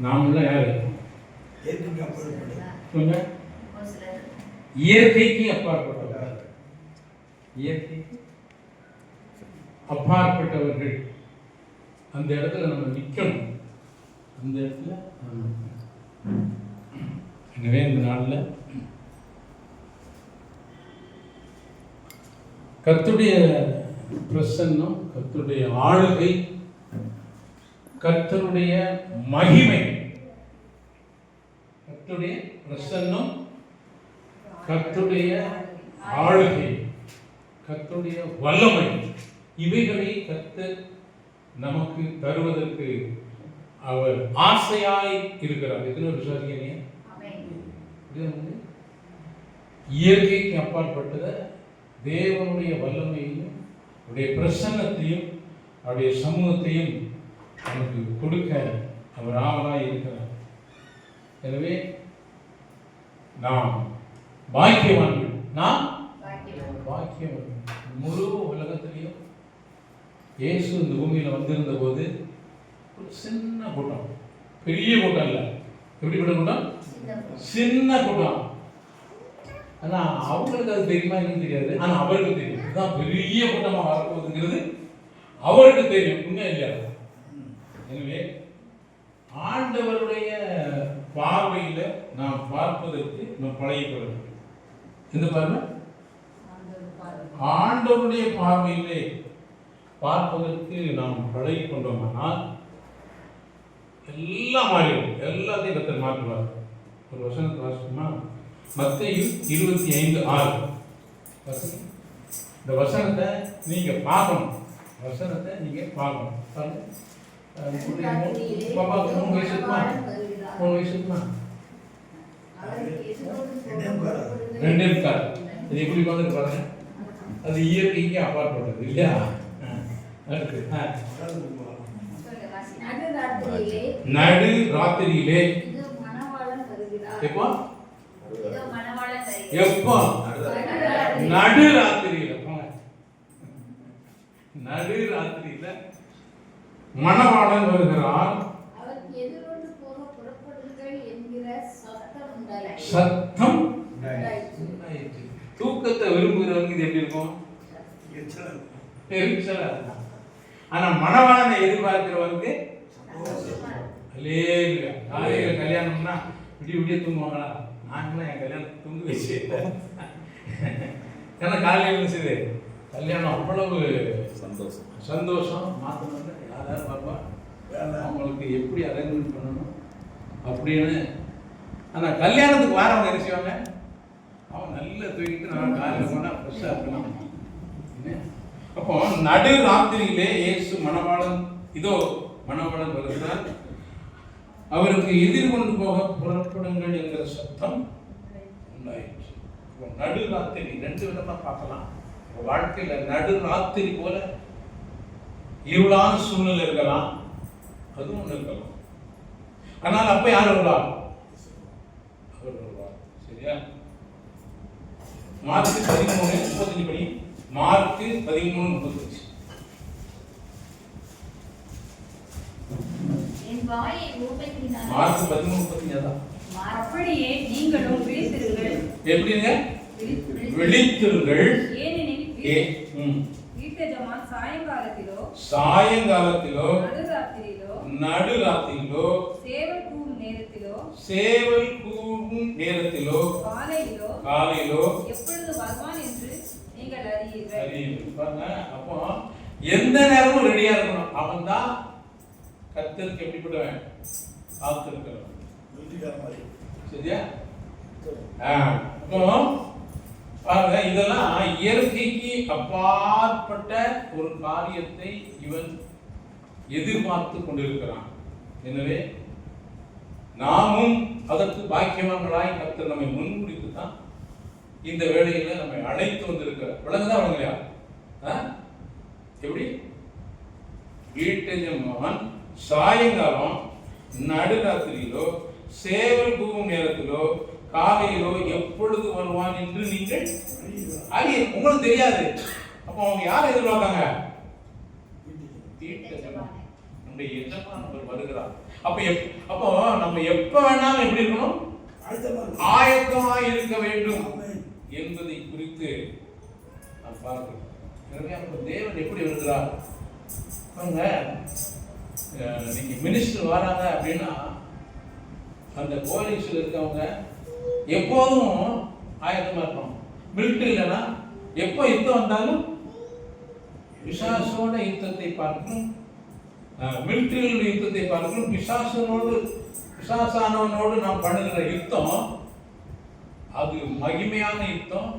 நாமெல்லாம் யாரு? இயற்கைக்கு அப்பாற்பட்டவர்கள். இயற்கைக்கு அப்பாற்பட்டவர்கள். அந்த இடத்துல நம்ம நிற்கணும். அந்த இடத்துல எனவே இந்த நாளில் கர்த்தருடைய பிரசன்னம், கர்த்தருடைய ஆளுகை, கர்த்தருடைய மகிமை, கர்த்தருடைய பிரசன்னம், கர்த்தருடைய ஆளுகை, கர்த்தருடைய வல்லமை, இவைகளை கர்த்தர் நமக்கு தருவதற்கு அவர் ஆசையாய் இருக்கிறார். எத்தனை விசுவாசிக்கிறீங்க? இயற்கைக்கு அப்பாற்பட்டத தேவனுடைய வல்லமையையும் அவருடைய பிரசன்னத்தையும் அவருடைய சமூகத்தையும் நமக்கு கொடுக்க அவர் ஆவலாய் இருக்கிறார். எனவே நாம் பாக்கியவான்கள். நாம் பாக்கியவான்கள். முழு உலகத்திலையும் இயேசு இந்த பூமியில் வந்திருந்த போது ஒரு சின்ன கூட்டம், பெரிய கூட்டம் இல்லை. எப்படிப்பட்ட கூட்டம்? சின்ன கூட்டம். ஆனால் அவங்களுக்கு அது தெரியுமா என்னன்னு தெரியாது. ஆனால் அவருக்கு தெரியும். இதுதான் பெரிய கூட்டமாக வரப்போகுதுங்கிறது அவருக்கு தெரியும். உண்மை இல்லையா? எனவே ஆண்டவருடைய பார்வையில் நாம் பார்ப்பதற்கு நாம் பழகிக்கொள்ள வேண்டும். இந்த பார்வை ஆண்டவருடைய பார்வையிலே பார்ப்பதற்கு நாம் பழகி கொண்டோமானால் எல்லாம் மாறிடும். எல்லாத்தையும் கர்த்தர் மாற்றுவார். ஒரு வசனத்தை வாசிக்குமா? மத்தேயு 25:6. இந்த வசனத்தை நீங்க பார்க்கணும். வசனத்தை நீங்க பார்க்கணும். பாப்பாவுக்கு 3 வயசு இருக்குமா? 3 வயசு இருக்குமா? 2 இருக்காரு. அது எப்படி பார்த்துட்டு பாருங்க. அது இயற்கைக்கு அப்பாற்பட்டது இல்லையா? நடு ராத்திரியிலே எப்போ? எப்போ? நடு ராத்திரியில. நடு ராத்திரியில மணவாளன் வருகிறார். சத்தம். தூக்கத்தை விரும்புகிறவங்க இது எப்படி இருக்கும்? எரிச்சலா இருக்கும். ஆனா மணவாளனை எதிர்பார்க்கிறவருக்கு காலையில கல்யாணம்னா விடிய விடிய தூங்குவாங்களா? நாங்களாம் என் கல்யாணத்தை தூங்க வச்சு. ஏன்னா காலையில் செய்து கல்யாணம் அவ்வளவு சந்தோஷம். மாற்றணும் யாராவது பார்ப்பா, அவங்களுக்கு எப்படி அரேஞ்ச்மெண்ட் பண்ணணும் அப்படின்னு. ஆனால் கல்யாணத்துக்கு வாரவங்க என்ன செய்வாங்க? அவன் நல்ல தூக்கிட்டு நான் காலையில் போனால் ஃப்ரெஷ்ஷாக இருக்கலாம். அப்போ நடு ராத்திரியிலே இயேசு மணவாளன், இதோ மணவாளன் வருகிறார், அவருக்கு எதிர்கொண்டு போக புறப்படுங்கள் என்கிற சத்தம் உண்டாயிற்று. நடு ராத்திரி 2 விதமா பார்க்கலாம். வாழ்க்கையில நடு ராத்திரி போல இருளான சூழ்நிலை இருக்கலாம், அதுவும் ஒன்று இருக்கலாம். ஆனால் அப்ப யார் வருவார்? அவர் வருவார். சரியா? மார்க் 13:35 படி. மார்க் 13:35. மார்க் 13:35. அப்படியே நீங்களும் விழித்திருங்கள். எப்படிங்க? விழித்திருங்கள். ஏனெனில் வீட்டெஜமான் சாயங்காலத்திலோ நடுராத்திரியிலோ சேவல் கூவும் நேரத்திலோ காலையிலோ எப்பொழுது வருவான் என்று நீங்கள் அறியீர்கள். அப்போ எந்த நேரமும் ரெடியா இருக்கணும். அவன் தான் கர்த்தருக்கு எப்படிப்பட்டவன்? காத்திருக்கிறவன். சரியா? பாருங்க, இதெல்லாம் இயற்கைக்கு அப்பாற்பட்ட ஒரு காரியத்தை இவன் எதிர்பார்த்து கொண்டிருக்கிறான். எனவே நாமும் அதற்கு பாக்கியவான்களாய் கர்த்தர் நம்மை முன்குறித்து தான் இந்த வேளையில நம்மை அழைத்து வந்திருக்கிறார். விளங்குதான் விளங்கலையா? எப்படி? வீட்டெஜமான் சாயங்காலம் நடுராத்திரியிலோ சேவல் கூவும் நேரத்திலோ காலையிலோ எப்பொழுது வருவான் என்று நீங்கள் அறிய. உங்களுக்கு தெரியாது. அப்போ அவங்க யாரை எதிர்பார்த்தாங்க? நம்முடைய எஜமானவர் வருகிறார். அப்போ நம்ம எப்ப வேணாலும் எப்படி இருக்கணும்? ஆயத்தமாய் இருக்க வேண்டும் என்பதை குறித்து நாம் பார்க்கிறோம். எனவே அப்போ தேவன் எப்படி வருகிறார் பாருங்க. இன்னைக்கு மினிஸ்டர் வராங்க அப்படின்னா அந்த போலீஸில் இருக்கவங்க எப்போதும் ஆயத்தமாக இருப்பாங்க. மிலிட்டரி இல்லைன்னா எப்போ யுத்தம் வந்தாலும் பிசாசோட யுத்தத்தை பார்க்கணும், மிலிட்டரியோட யுத்தத்தை பார்க்கணும். பிசாசானவனோடு நாம் பண்ணுகிற யுத்தம் அது மகிமையான யுத்தம்.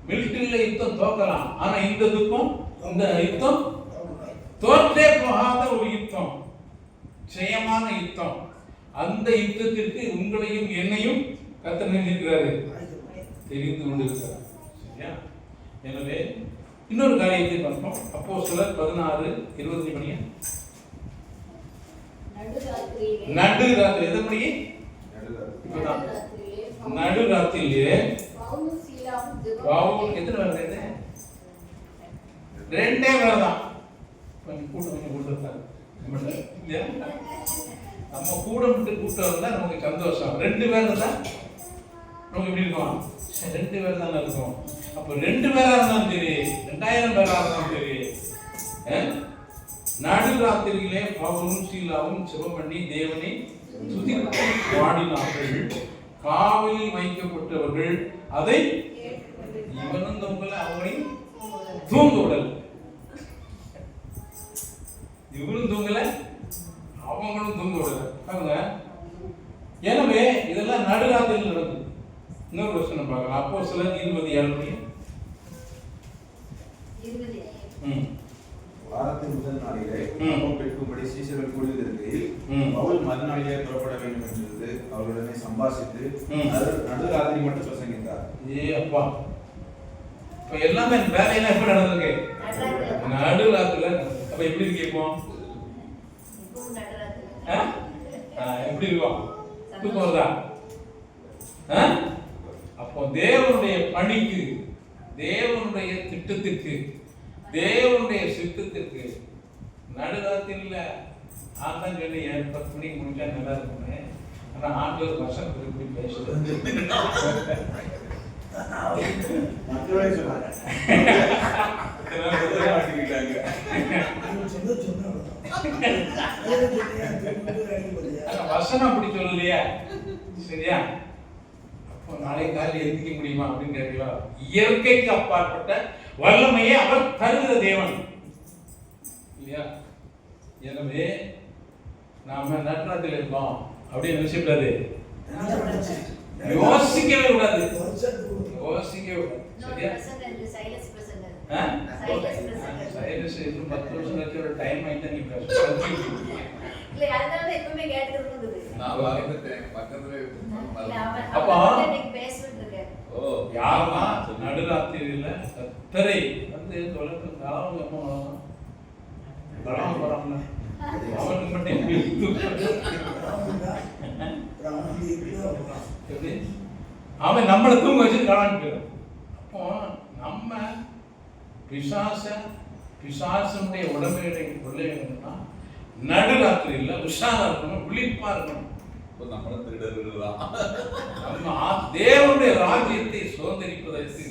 மிலிட்டரியில யுத்தம் தோக்கலாம், ஆனா இந்த யுத்தம் தோற்றே போகாத ஒரு யுத்தம், ஜெயமான யுத்தம். அந்த யுத்தத்திற்கு உங்களையும் என்னையும் கர்த்தர் நினைக்கிறாரு, தெரிந்து கொண்டிருக்கிறார். சரியா? எனவே இன்னொரு காரியத்தை பார்ப்போம். அப்போஸ்தலர் 16:20 நடுராத்திரி எது மணி? நடுராத்திரியிலே எத்தனை வருது? ரெண்டே பேர் தான். நம்ம கூட விட்டு கூட்டம் இருந்தா நமக்கு சந்தோஷம். 2 பேர் இருந்தா நமக்கு எப்படி இருக்கும்? 2 பேர் தானே இருக்கும். அப்போ 2 பேரா இருந்தாலும் சரி, 2000 பேரா இருந்தாலும் சரி, நடுராத்திரியிலே பவுலும் சீலாவும் ஜெபம் பண்ணி தேவனை துதித்து பாடினார்கள். காவலில் வைக்கப்பட்டவர்கள் அதை இவனும் தூங்கல, அவங்களையும் தூங்க விடல. இவனும் தூங்கல, அவங்களும் தூங்க விடல. எனவே இதெல்லாம் நடுராத்திரியில் நடக்குது. இன்னொரு வருஷம் பார்க்கலாம். அப்போஸ்தலர் 20:7 வாரத்தின் முதல் நாளிலே அப்பம் பெற்றும்படி சீஷர்கள் கூடியிருக்கையில் பவுல் மறுநாளிலே புறப்பட வேண்டும் என்று அவர்களுடனே சம்பாஷித்து நடுராத்திரி மட்டும் பிரசங்கித்தார். அப்பா, இப்ப எல்லாமே வேலையெல்லாம் எப்படி நடந்திருக்கு? நடுராத்திரில. அப்ப எப்படி இருக்கு? இப்போ எப்படி இருக்கும்? தூக்கம் வருதா? அப்போ தேவனுடைய பணிக்கு, தேவனுடைய திட்டத்திற்கு, தேவனுடைய சித்தத்திற்கு நடுராத்திரில ஆதான் சொல்லி 10 மணிக்கு முடிச்சா நல்லா இருக்குமே. ஆனா ஆண்டவர் வருஷம் திருப்பி பேசுறது வசனம் அப்படி சொல்லலையா? சரியா? அப்போ நாளை காலையில் எந்திக்க முடியுமா அப்படின்னு கேட்கல. இயற்கைக்கு அப்பாற்பட்ட வல்லமையை அவர் தருகிற தேவன் இல்லையா? எனவே நாம நடுராத்திரியில் இருக்கோம் அப்படின்னு நினைச்சிடாது, யோசிக்கவே கூடாது, யோசிக்கவே கூடாது. சரியா? சைலன்ஸ் 10 வருஷம் கழிச்சு ஒரு டைம் ஆயிட்டா நீ யாருமா நடுராத்திரியில கத்தரை வந்து தொலைத்து அவனுக்கு மட்டும் அவன் நம்மளை தூங்க வச்சு காணான்னு. அப்போ நம்ம பிசாசனுடைய உடமையை கொள்ள வேணும்னா நடுராத்திரியில் உஷாரா இருக்கணும், விழிப்பா இருக்கணும். நம்ம தேவனுடைய ராஜ்யத்தை சுதந்திரிப்பதற்கு,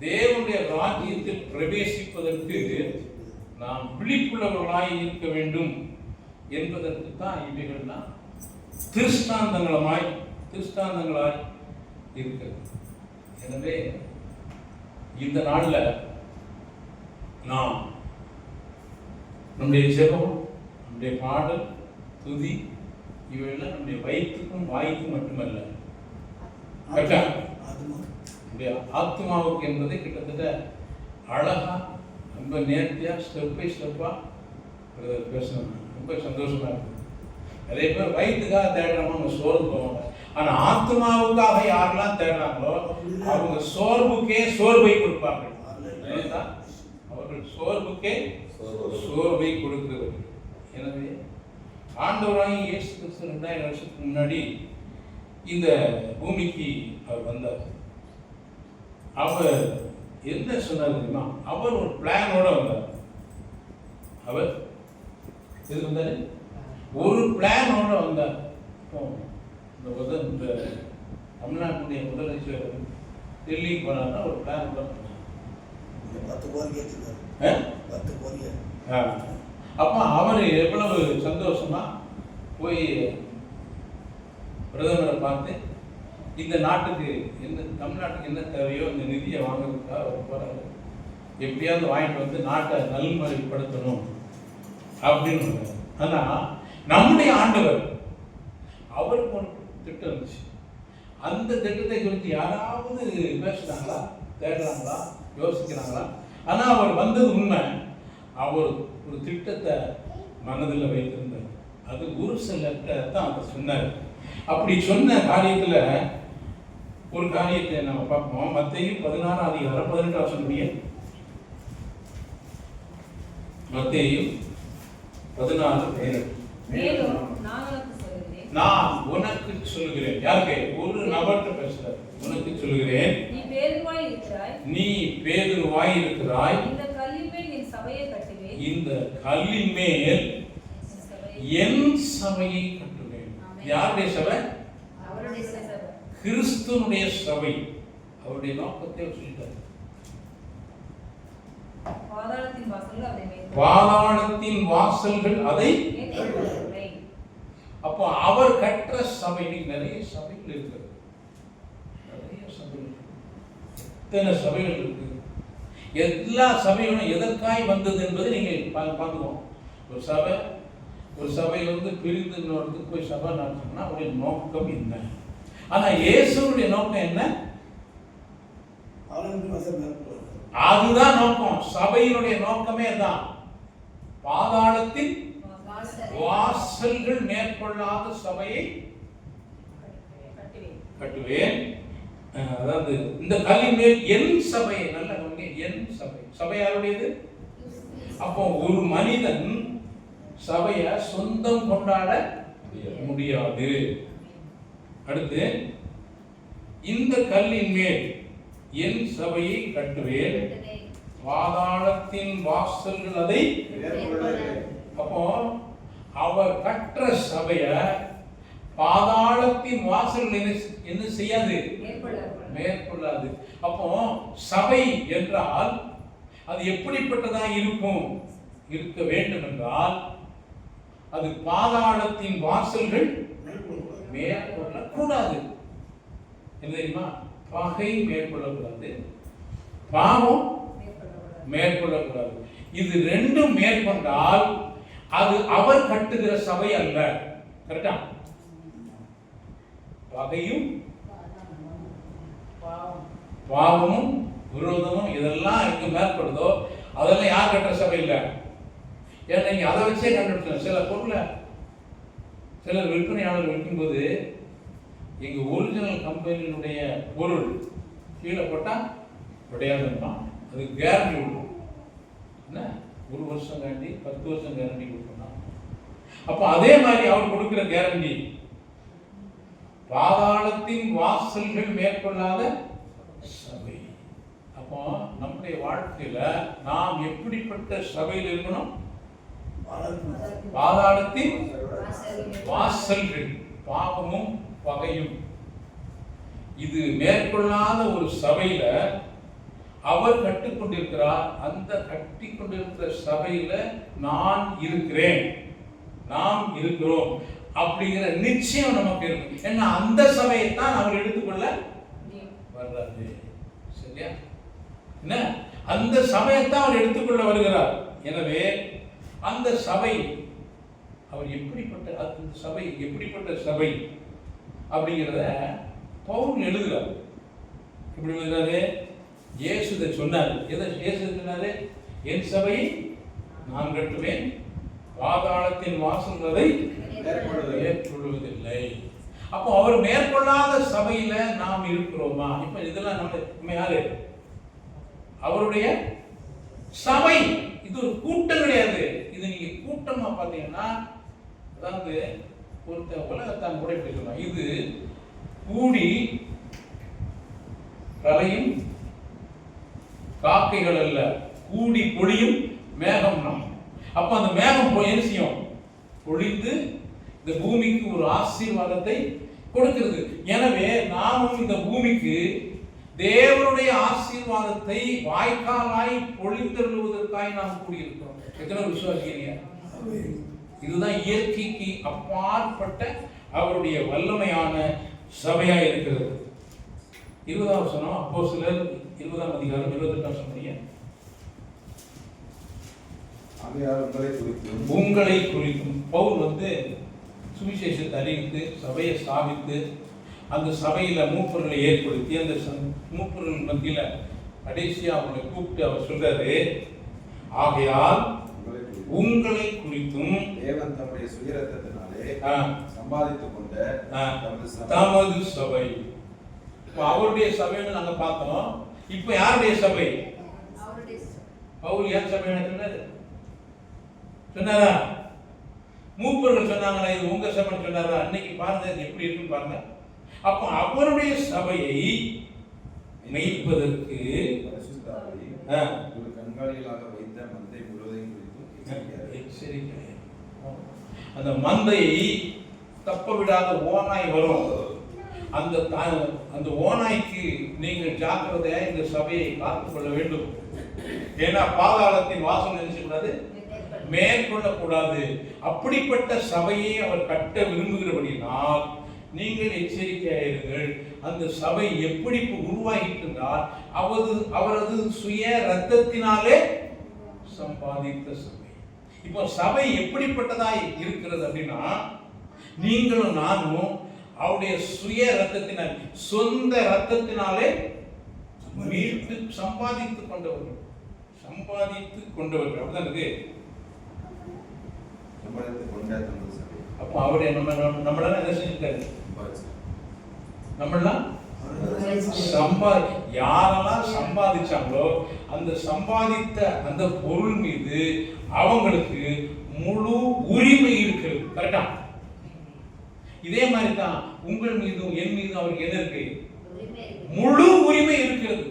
தேவனுடைய ராஜ்யத்தில் பிரவேசிப்பதற்கு நாம் விழிப்புள்ளவர்களாய் இருக்க வேண்டும் என்பதற்கு தான் இவைகள்லாம் திருஷ்டாந்தங்களாய் இருக்கிறது. எனவே இந்த நாளில் நாம் நம்முடைய ஜெபம், நம்முடைய பாடல், துதி இவையெல்லாம் நம்முடைய வயிற்றுக்கும் வாய்க்கும் மட்டுமல்ல, நம்முடைய ஆத்மாவுக்கு என்பதை கிட்டத்தட்ட அழகா ரொம்ப நேர்த்தியா ஸ்டெப் பை ஸ்டெப்பா பேசணும். ரொம்ப சந்தோஷமா இருக்கு. நிறைய பேர் வயிற்றுக்காக தேடுறவங்க அவங்க சோர்வு போவாங்க. ஆனா ஆத்மாவுக்காக யாரெல்லாம் தேடுறாங்களோ அவங்க சோர்வுக்கே சோர்வை கொடுப்பார்கள். அவர்கள் சோர்வுக்கே சோர்வை கொடுக்கிறவர்கள். எனவே ஆண்டவராய் இயேசு கிறிஸ்து 2000 வருஷத்துக்கு முன்னாடி இந்த பூமிக்கு அவர் வந்தார். அவர் என்ன சொன்னார் தெரியுமா? அவர் ஒரு பிளானோட வந்தார். அவர் இது வந்தாரு ஒரு பிளானோட வந்தார். இப்போ இந்த தமிழ்நாட்டுடைய முதலமைச்சர் டெல்லிக்கு போனார்னா ஒரு பிளானோட போனார். 10 கோரிக்கை வச்சிருக்காரு. 10 கோரிக்கை. அப்போ அவர் எவ்வளவு சந்தோஷமா போய் பிரதமரை பார்த்து இந்த நாட்டுக்கு என்ன, தமிழ்நாட்டுக்கு என்ன தேவையோ இந்த நிதியை வாங்குறதுக்காக அவர் போறாரு. எப்படியாவது வாங்கிட்டு வந்து நாட்டை நல்வழிப்படுத்தணும் அப்படின்னு. ஆனா நம்முடைய ஆண்டவர் அவருக்கு ஒரு திட்டம் இருந்துச்சு. அந்த திட்டத்தை குறித்து யாராவது பேசுறாங்களா, தேடுறாங்களா, யோசிக்கிறாங்களா? ஆனா அவர் வந்தது உண்மை. அவர் ஒரு திட்டத்தை மனதில் வைத்திருந்தார். அது ஒரு சிலர்கிட்ட தான் அவர் சொன்னார். அப்படி சொன்ன காரியத்துல ஒரு காரியத்தை நம்ம பார்ப்போம். மத்தேயு 16:18 மத்தேயு 16:18. மேலும் நான் உனக்கு சொல்கிறேன், நான் உனக்கு சொல்லுகிறேன். யாருக்கு? ஒரு நபர்கிட்ட பேசுறாரு. உனக்கு சொல்லுகிறேன், நீ பேதுருவாய் இருக்கிறாய், நீ பேதுருவாய் இருக்கிறாய், இந்த கல்லின் மேல் என் சபையை கட்டுவேன், இந்த கல்லின் மேல் என் சபையை கட்டுவேன். யாருடைய சபை? அவருடைய சபை, கிறிஸ்துவனுடைய சபை. அவருடைய நோக்கத்தை சொல்லிட்டார். பாதாளத்தின் வாசல்கள் அதை மேற்கொள்ளும். பாதாளத்தின் வாசல்கள் அதை. மேற்கொள்ளவில்லை. அப்போ அவர் கற்ற சபை. நிறைய சபைகள் இருக்கிறது. நிறைய சபைகள், எத்தனை சபைகள் இருக்கு. எல்லா சபைகளும் எதற்காய் வந்தது என்பதை நீங்கள் பார்த்துக்கோங்க. ஒரு சபையிலிருந்து பிரிந்து இன்னொருத்துக்கு போய் சபை நடத்தணும்னா அவருடைய நோக்கம் என்ன? ஆனா இயேசுடைய நோக்கம் என்ன? அதுதான் நோக்கம். சபையினுடைய நோக்கமே தான். பாதாளத்தின் வாசல்கள் மேற்கொள்ளாத சபையை கட்டுவேன். அதாவது இந்த கல்லின் மேல் என் சபையை, நல்ல என் சபை. சபை யாருடையது? அப்போ ஒரு மனிதன் சபையை சொந்தம் கொண்டாட முடியாது. அடுத்து, இந்த கல்லின் மேல் என் சபையை கட்டுவேன், பாதாளத்தின் வாசல்கள் அதை. அப்போ அவர் கற்ற சபைய பாதாளத்தின் வாசல்கள் என்ன செய்யாது? மேற்கொள்ளாது. அப்போ சபை என்றால் அது எப்படிப்பட்டதா இருக்கும்? இருக்க வேண்டும் என்றால் அது பாதாளத்தின் வாசல்கள் மேற்கொள்ளக்கூடாது. என்ன தெரியுமா? பகை மேற்கொள்ளக்கூடாது, பாவம் மேற்கொள்ளக்கூடாது. இது ரெண்டும் மேற்கொண்டால் அது அவர் கட்டுகிற சபை அல்ல. கரெக்டா? பகையும் பாவமும் விரோதமும் இதெல்லாம் இங்க மேற்கொள்ளுதோ அதெல்லாம் யார் கட்டுற சபை இல்லை. ஏன்னா நீங்க அதை வச்சே கண்டுபிடிச்சோம். சில பொருளை சிலர் விற்பனையாளர் விற்கும்போது எங்க ஒரிஜினல் கம்பெனியினுடைய பொருள் கீழே போட்டா உடையாதுன்னா அது கேரண்டி கொடுக்கும். என்ன, 1 வருஷம் கேரண்டி, 10 வருஷம் கேரண்டி கொடுக்கணும். அப்போ அதே மாதிரி அவர் கொடுக்கிற கேரண்டி பாதாளத்தின் வாசல்கள் மேற்கொள்ளாத சபை. அப்போ நம்முடைய வாழ்க்கையில நாம் எப்படிப்பட்ட சபையில் இருக்கணும்? பாதாளத்தின் வாசல்கள், பாவமும் பகையும் இது மேற்கொள்ளாத ஒரு சபையில அவர் கட்டுக்கொண்டிருக்கிறார். அந்த கட்டி கொண்டிருக்கிற சபையில நான் இருக்கிறேன், நாம் இருக்கிறோம் அப்படிங்கிற நிச்சயம் நமக்கு இருக்கும். ஏன்னா அந்த சபையை தான் அவர் எடுத்துக்கொள்ள வர்றாரு. சரியா? என்ன, அந்த சபையைத்தான் அவர் எடுத்துக்கொள்ள வருகிறார். எனவே அந்த சபை அவர் எப்படிப்பட்ட, அந்த சபை எப்படிப்பட்ட சபை அப்படிங்கிறத பவுல் எழுதுகிறார். எப்படி எழுதுறாரு? இயேசு இதை சொன்னார். எதை இயேசு சொன்னாரு? என் சபையை நான் கட்டுவேன், பாதாளத்தின் வாசல்களை மேற்கொள்வதில்லை. அப்போ அவர் மேற்கொள்ளாத சபையில நாம் இருக்கிறோமா? இப்ப இதெல்லாம் நம்ம யாரு? அவருடைய சபை. இது ஒரு கூட்டம் கிடையாது. இது நீங்க கூட்டமா பாத்தீங்கன்னா, அதாவது ஒருத்த உலகத்தான் கூட இப்படி சொல்லலாம், இது கூடி கலையும் காக்கைகள் அல்ல, கூடி பொழியும் மேகம். நாம் அப்ப அந்த மேகம் போய் என்ன செய்யும்? பொழிந்து இந்த பூமிக்கு ஒரு ஆசீர்வாதத்தை கொடுக்கிறது. எனவே நாமும் இந்த பூமிக்கு தேவனுடைய ஆசீர்வாதத்தை வாய்க்காலாய் பொழிந்தருளுவதற்காக நாம் கூடியிருக்கிறோம். எத்தனை விசுவாசிக்கிறீங்க? இதுதான் இயற்கைக்கு அப்பாற்பட்ட அவருடைய வல்லமையான சபையா இருக்கிறது. 20ஆம் வசனம் அப்போஸ்தலர் 20ஆம் அதிகாரம் 28ஆம் வசனம். உங்களை குறிக்கும் பவுல் சுவிசேஷத்தை அறிவித்து சபையை ஸ்தாபித்து அந்த சபையில மூப்பர்களை ஏற்படுத்தி அந்த மூப்பர்கள் மத்தியில கடைசியா அவங்களை கூப்பிட்டு அவர் சொல்றாரு, ஆகையால் உங்களை குறித்தும் தேவன் தம்முடைய சுயரத்தத்தினாலே சம்பாதித்துக் கொண்ட தமது சபை. அவருடைய சபைன்னு நாங்க பார்த்தோம். இப்ப யாருடைய சபை? பவுல் யார் சபை சொன்னாரு? சொன்னாரா? மூப்பர்கள் சொன்னாங்களா இது உங்க சபைன்னு சொன்னாரா? அன்னைக்கு பாருங்க எப்படி இருக்குன்னு பாருங்க. அப்ப அவருடைய சபையை மேய்ப்பதற்கு ஒரு கண்காணிகளாக வைத்த மந்தை முழுவதையும் எச்சரிக்கை. அந்த மந்தையை தப்ப விடாத ஓநாய் வரும். அந்த ஓநாய்க்கு நீங்கள் ஜாக்கிரதையா இந்த சபையை காத்துக் கொள்ள வேண்டும். ஏன்னா பாதாளத்தின் வாசல் நினைச்சக்கூடாது, மேற்கொள்ளக்கூடாது. அப்படிப்பட்ட சபையை அவர் கட்ட விரும்புகிறபடினால் நீங்கள் எச்சரிக்கையாயிருங்கள். அந்த சபை எப்படி உருவாகிட்டு இருந்தால் அவரது சுய ரத்தத்தினாலே சம்பாதித்த சபை. இப்போ சபை எப்படிப்பட்டதாய் இருக்கிறது அப்படின்னா, நீங்களும் நானும் அவருடைய சுய ரத்தத்தினால் சொந்த ரத்தத்தினாலே மீட்டு சம்பாதித்துக் கொண்டவர்கள். அப்படிதான் இருக்கு. அப்ப அவருடைய நம்மளால என்ன செஞ்சிருக்காரு? நம்மளாம் யாரெல்லாம் சம்பாதிச்சாங்களோ அந்த சம்பாதித்த அந்த பொருள் மீது அவங்களுக்கு முழு உரிமை இருக்கிறது. கரெக்டா? இதே மாதிரி தான் உங்கள் மீதும் என் மீதும் அவருக்கு என்ன இருக்கு? முழு உரிமை இருக்கிறது.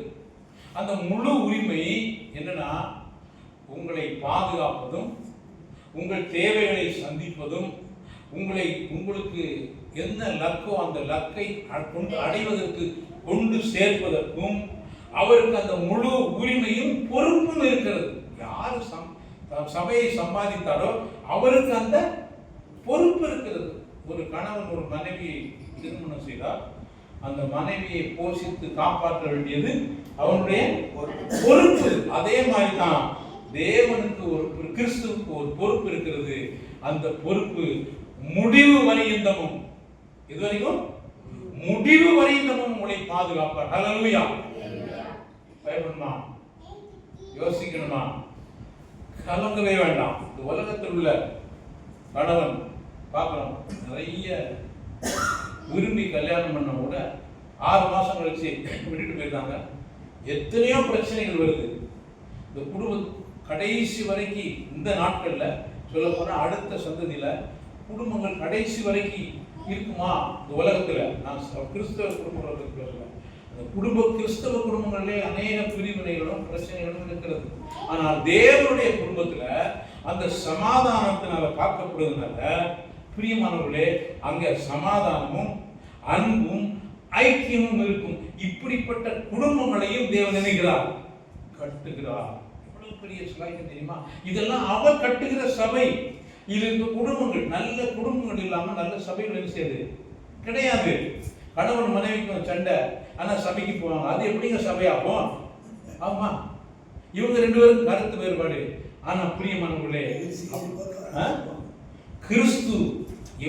அந்த முழு உரிமை என்னன்னா, உங்களை பாதுகாப்பதும், உங்கள் தேவைகளை சந்திப்பதும், உங்களுக்கு என்ன லக்கோ அந்த லக்கை அடைவதற்கு கொண்டு சேர்ப்பதற்கும் அவருக்கு அந்த முழு உரிமையும் பொறுப்பும் இருக்கிறது. யாரு சபையை சம்பாதித்தாரோ அவருக்கு அந்த பொறுப்பு இருக்கிறது. ஒரு கணவன் ஒரு மனைவியை திருமணம் செய்தால் அந்த மனைவியை போஷித்து காப்பாற்ற வேண்டியது அவனுடைய பொறுப்பு. அதே மாதிரி தான் தேவனுக்கு ஒரு கிறிஸ்துவுக்கு ஒரு பொறுப்பு இருக்கிறது. அந்த பொறுப்பு முடிவு வரையிந்தமும், இதுவரைக்கும் முடிவு வரையிந்தமும் உங்களை பாதுகாப்பார். ஹல்லேலூயா. பயப்படணுமா? யோசிக்கணுமா? கலங்கவே வேண்டாம். இந்த உலகத்தில் உள்ள கணவன் பார்க்கலாம், நிறைய விரும்பி கல்யாணம் பண்ண கூட 6 மாசம் கழிச்சு விட்டுட்டு போயிருந்தாங்க. எத்தனையோ பிரச்சனைகள் வருது. இந்த குடும்ப கடைசி வரைக்கும் இந்த நாட்கள்ல சொல்ல போனா அடுத்த சந்ததியில குடும்பங்கள் கடைசி வரைக்கும் இருக்குமா இந்த உலகத்துல? நான் கிறிஸ்தவ குடும்பங்கள் பேசுறேன். கிறிஸ்தவ குடும்பங்களிலே அநேக பிரிவினைகளும் பிரச்சனைகளும் இருக்கிறது. ஆனால் தேவனுடைய குடும்பத்துல அந்த சமாதானத்தினால காக்கப்படுவதனால பிரியமானவர்களே, அங்க சமாதானமும் அன்பும் ஐக்கியமும் இருக்கும். இப்படிப்பட்ட குடும்பங்களையும் தேவன் நினைக்கிறார், கட்டுகிறார். எவ்வளவு பெரிய ஸ்லாய்க்கு தெரியுமா? இதெல்லாம் அவர் கட்டுகிற சபை. இது இருக்க குடும்பங்கள், நல்ல குடும்பங்கள் இல்லாம நல்ல சபைகள் என்ன செய்யுது? கிடையாது. கணவன் மனைவிக்கு சண்டை, ஆனா சபைக்கு போவாங்க. அது எப்படிங்க சபையாகும்? ஆமா, இவங்க 2 பேரும் கருத்து வேறுபாடு. ஆனா பிரியமானவர்களே, கிறிஸ்து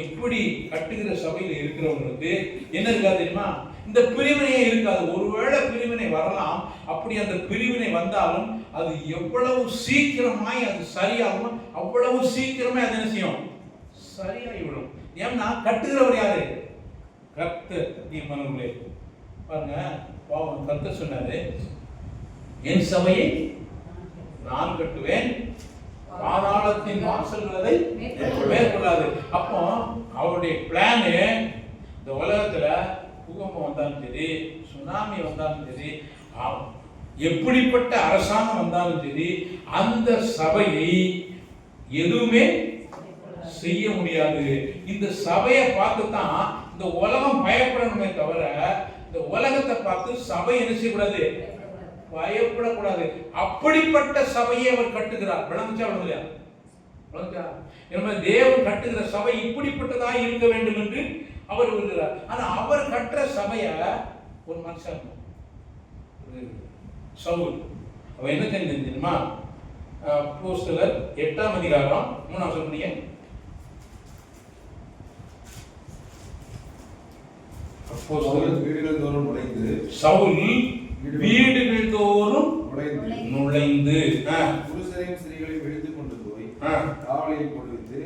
எப்படி கட்டுகிற சபையில இருக்கிறவங்களுக்கு என்ன இருக்காது தெரியுமா? இந்த பிரிவினையே இருக்காது. ஒருவேளை பிரிவினை வரலாம். அப்படி அந்த பிரிவினை வந்தாலும் அது எவ்வளவு சீக்கிரமாய் அது சரியாகும், அவ்வளவு சீக்கிரமே அது என்ன செய்யும்? சரியாகிவிடும். ஏன்னா கட்டுகிறவர் யாரு? கர்த்தர். நீ மனங்களே பாருங்க, பாவம் கர்த்தர் சொன்னாரு, என் சபையை நான் கட்டுவேன், பாதாளத்தின் வாசல்களை மேற்கொள்ளாது. அப்போ அவருடைய பிளானு, இந்த உலகத்துல பூகம்பம் வந்தாலும் சரி, சுனாமி வந்தாலும் சரி, எப்படிப்பட்ட அரசாங்கம் வந்தாலும் சரி, அந்த சபையை எதுவுமே செய்ய முடியாது. இந்த சபையை பார்த்து தான் இந்த உலகம் பயப்படணுமே தவிர இந்த உலகத்தை பார்த்து சபை என்ன செய்யக்கூடாது? பயப்படக்கூடாது. அப்படிப்பட்ட சபையை அவர் கட்டுகிறார். விளங்குச்சா விளங்கலையா? விளங்குச்சா? தேவன் கட்டுகிற சபை இப்படிப்பட்டதா இருக்க வேண்டும் என்று அவர் விரும்புகிறார். ஆனா அவர் கட்டுற சபையை ஒரு மனுஷன் சவுல் அவன் என்ன தெரியுமா? அப்போஸ்தலர் 8ஆம் அதிகாரம் 3ஆம் வசனம். அப்போஸ்தலர் வீடுகள் தோறும் நுழைந்து சவுல் வீடுகள் தோறும் நுழைந்து புருஷரையும் ஸ்திரீகளையும் இழுத்து கொண்டு போய் காவலில் போடுவித்து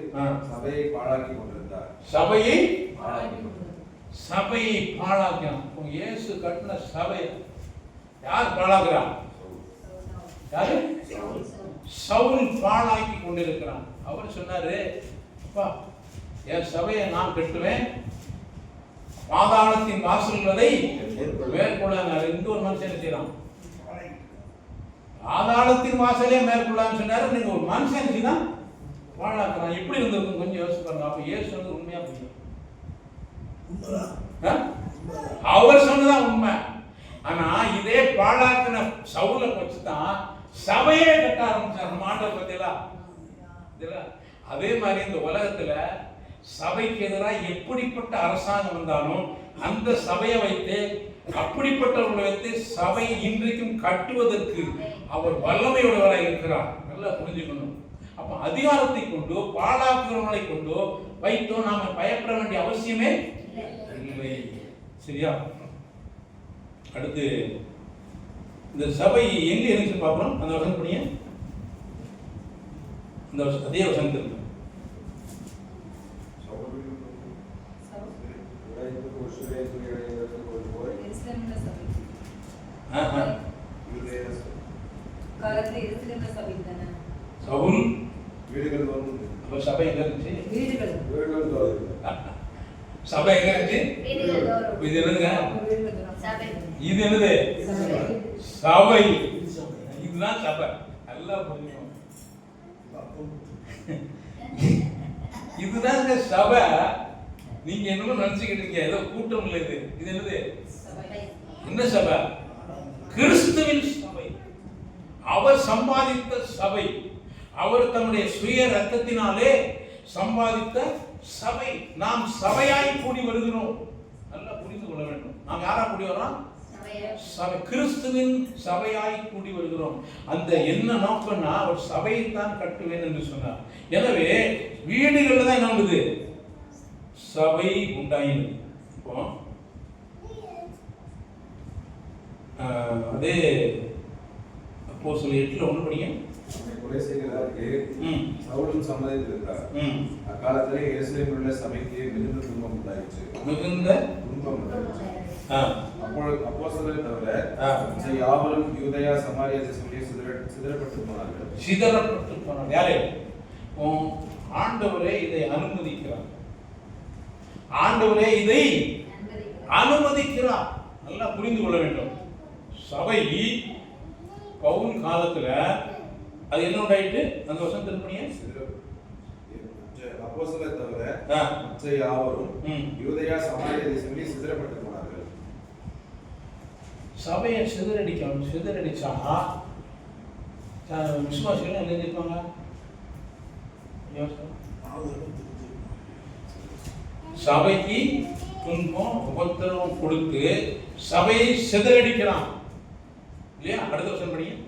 சபையை பாழாக்கி கொண்டிருந்தார். சபையை பாழாக்கினான். இயேசு கட்டின சபை யார் பாழாக்குறான்? யாரு? சவுல் பாழாக்கி கொண்டிருக்கிறான். அவர் சொன்னாரு, அப்பா என் சபையை நான் கட்டுவேன், பாதாளத்தின் வாசல்களை மேற்கொள்ளாங்க. இந்த ஒரு மனுஷன் செய்யறான், பாதாளத்தின் வாசலே மேற்கொள்ளான்னு சொன்னாரு. நீங்க ஒரு மனுஷன் தான் பாழாக்குறான். எப்படி இருந்திருக்கும் கொஞ்சம் யோசிச்சு பாருங்க. அப்ப இயேசு வந்து உண்மையா புரியும். அவர் சொன்னதான் உண்மை. ஆனா இதே பாழாக்கின சவுலை வச்சுதான் சபையே கட்ட ஆரம்பிச்சார். மாண்டவர் பத்தியெல்லாம் அதே மாதிரி இந்த உலகத்துல சபைக்கு எதிராக எப்படிப்பட்ட அரசாங்கம் வந்தாலும் அந்த சபையை வைத்து அப்படிப்பட்டவர்களை வைத்து சபையை இன்றைக்கும் கட்டுவதற்கு அவர் வல்லமையுடையவராக இருக்கிறார். நல்லா புரிஞ்சுக்கணும். அப்ப அதிகாரத்தை கொண்டு பாழாக்குறவர்களை கொண்டு வைத்தோ நாம பயப்பட வேண்டிய அவசியமே இல்லை. சரியா? அடுத்து இந்த சபை எங்க இருந்துச்சு பார்க்கிறோம். அந்த வசனம் படிங்க. அந்த அதே வசனத்தில் இருக்கு. சவுல் வீடுகள் தோறும். அப்ப சபை எங்க இருந்துச்சு? வீடுகள் சபை எங்க இருந்துச்சு? இது என்னதுங்க? இது என்னது? சபை. இதுதான் சபை. நல்லா புரியும். இதுதாங்க சபை. நீங்க என்னமோ நினைச்சுக்கிட்டு இருக்கீங்க ஏதோ கூட்டம் இல்லை. இது என்னது? என்ன சபை? கிறிஸ்துவின் சபை. அவர் சம்பாதித்த சபை. அவர் தம்முடைய சுய ரத்தத்தினாலே சம்பாதித்த சபை. நாம் சபையாய் கூடி வருகிறோம். நல்லா புரிந்து கொள்ள வேண்டும். நாம் யாரா கூடி வரோம்? சபை. கிறிஸ்துவின் சபையாய் கூடி வருகிறோம். அந்த என்ன நோக்கம்னா அவர் சபையை தான் கட்டுவேன் என்று சொன்னார். எனவே வீடுகளில் தான் என்ன உண்டு? சபை உண்டாயினது. இப்போ அதே அப்போஸ்தலர் 8ல 1 படிங்க. கொலை செய்கிறதற்கு சவுலும் சம்மதித்திருந்தார். அக்காலத்திலே எருசலேமில் உள்ள சபைக்கு மிகுந்த துன்பம் உண்டாயிற்று. அப்போஸ்தலரை தவிர யாவரும் யூதேயா சமாரியா தேசங்களிலே சிதறப்பட்டு போனார்கள். யாரே? ஆண்டவரே இதை அனுமதிக்கிறார். ஆண்டவரே இதை அனுமதிக்கிறார். நல்லா புரிந்து கொள்ள வேண்டும். சபை பவுல் காலத்துல அது என்ன உண்டாயிட்டு? அந்த வருஷம் திருப்பணியே அப்போஸ்தலரை தவிர மற்ற யாவரும் யூதேயா சமாரியா தேசங்களிலே சிதறப்பட்டு போனார்கள். சபையை சிதறடிக்கணும். சிதறடிச்சா விசுவாசிகள் என்ன நினைப்பாங்க? சபைக்கு துன்பம் உபத்திரவம் கொடுத்து சபையை சிதறடிக்கிறான் இல்லையா? அடுத்த வருஷம் படிங்க.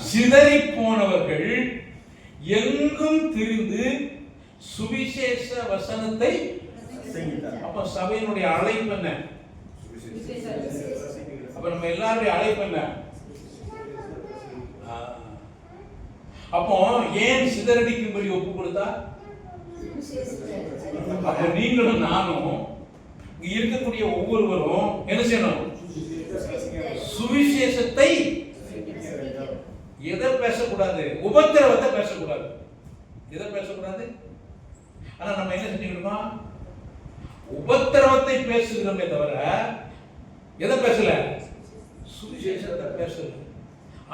சிதறி போனவர்கள் எங்கும் திரிந்து சுவிசேஷ வசனத்தை. அப்ப சபையினுடைய அழைப்பு என்ன? அப்ப நம்ம எல்லாருடைய அழைப்பு என்ன? அப்போ ஏன் சிதறடிக்கும்படி ஒப்பு கொடுத்தா? அப்ப நீங்களும் நானும் இங்க இருக்கக்கூடிய ஒவ்வொருவரும் என்ன செய்யணும்? சுவிசேஷத்தை. எதை பேசக்கூடாது? உபத்திரவத்தை பேசக்கூடாது. எதை பேசக்கூடாது? ஆனா நம்ம என்ன செஞ்சுக்கிட்டோம்? உபத்திரவத்தை பேசுகிறோமே தவிர எதை பேசல? சுவிசேஷத்தை பேசல.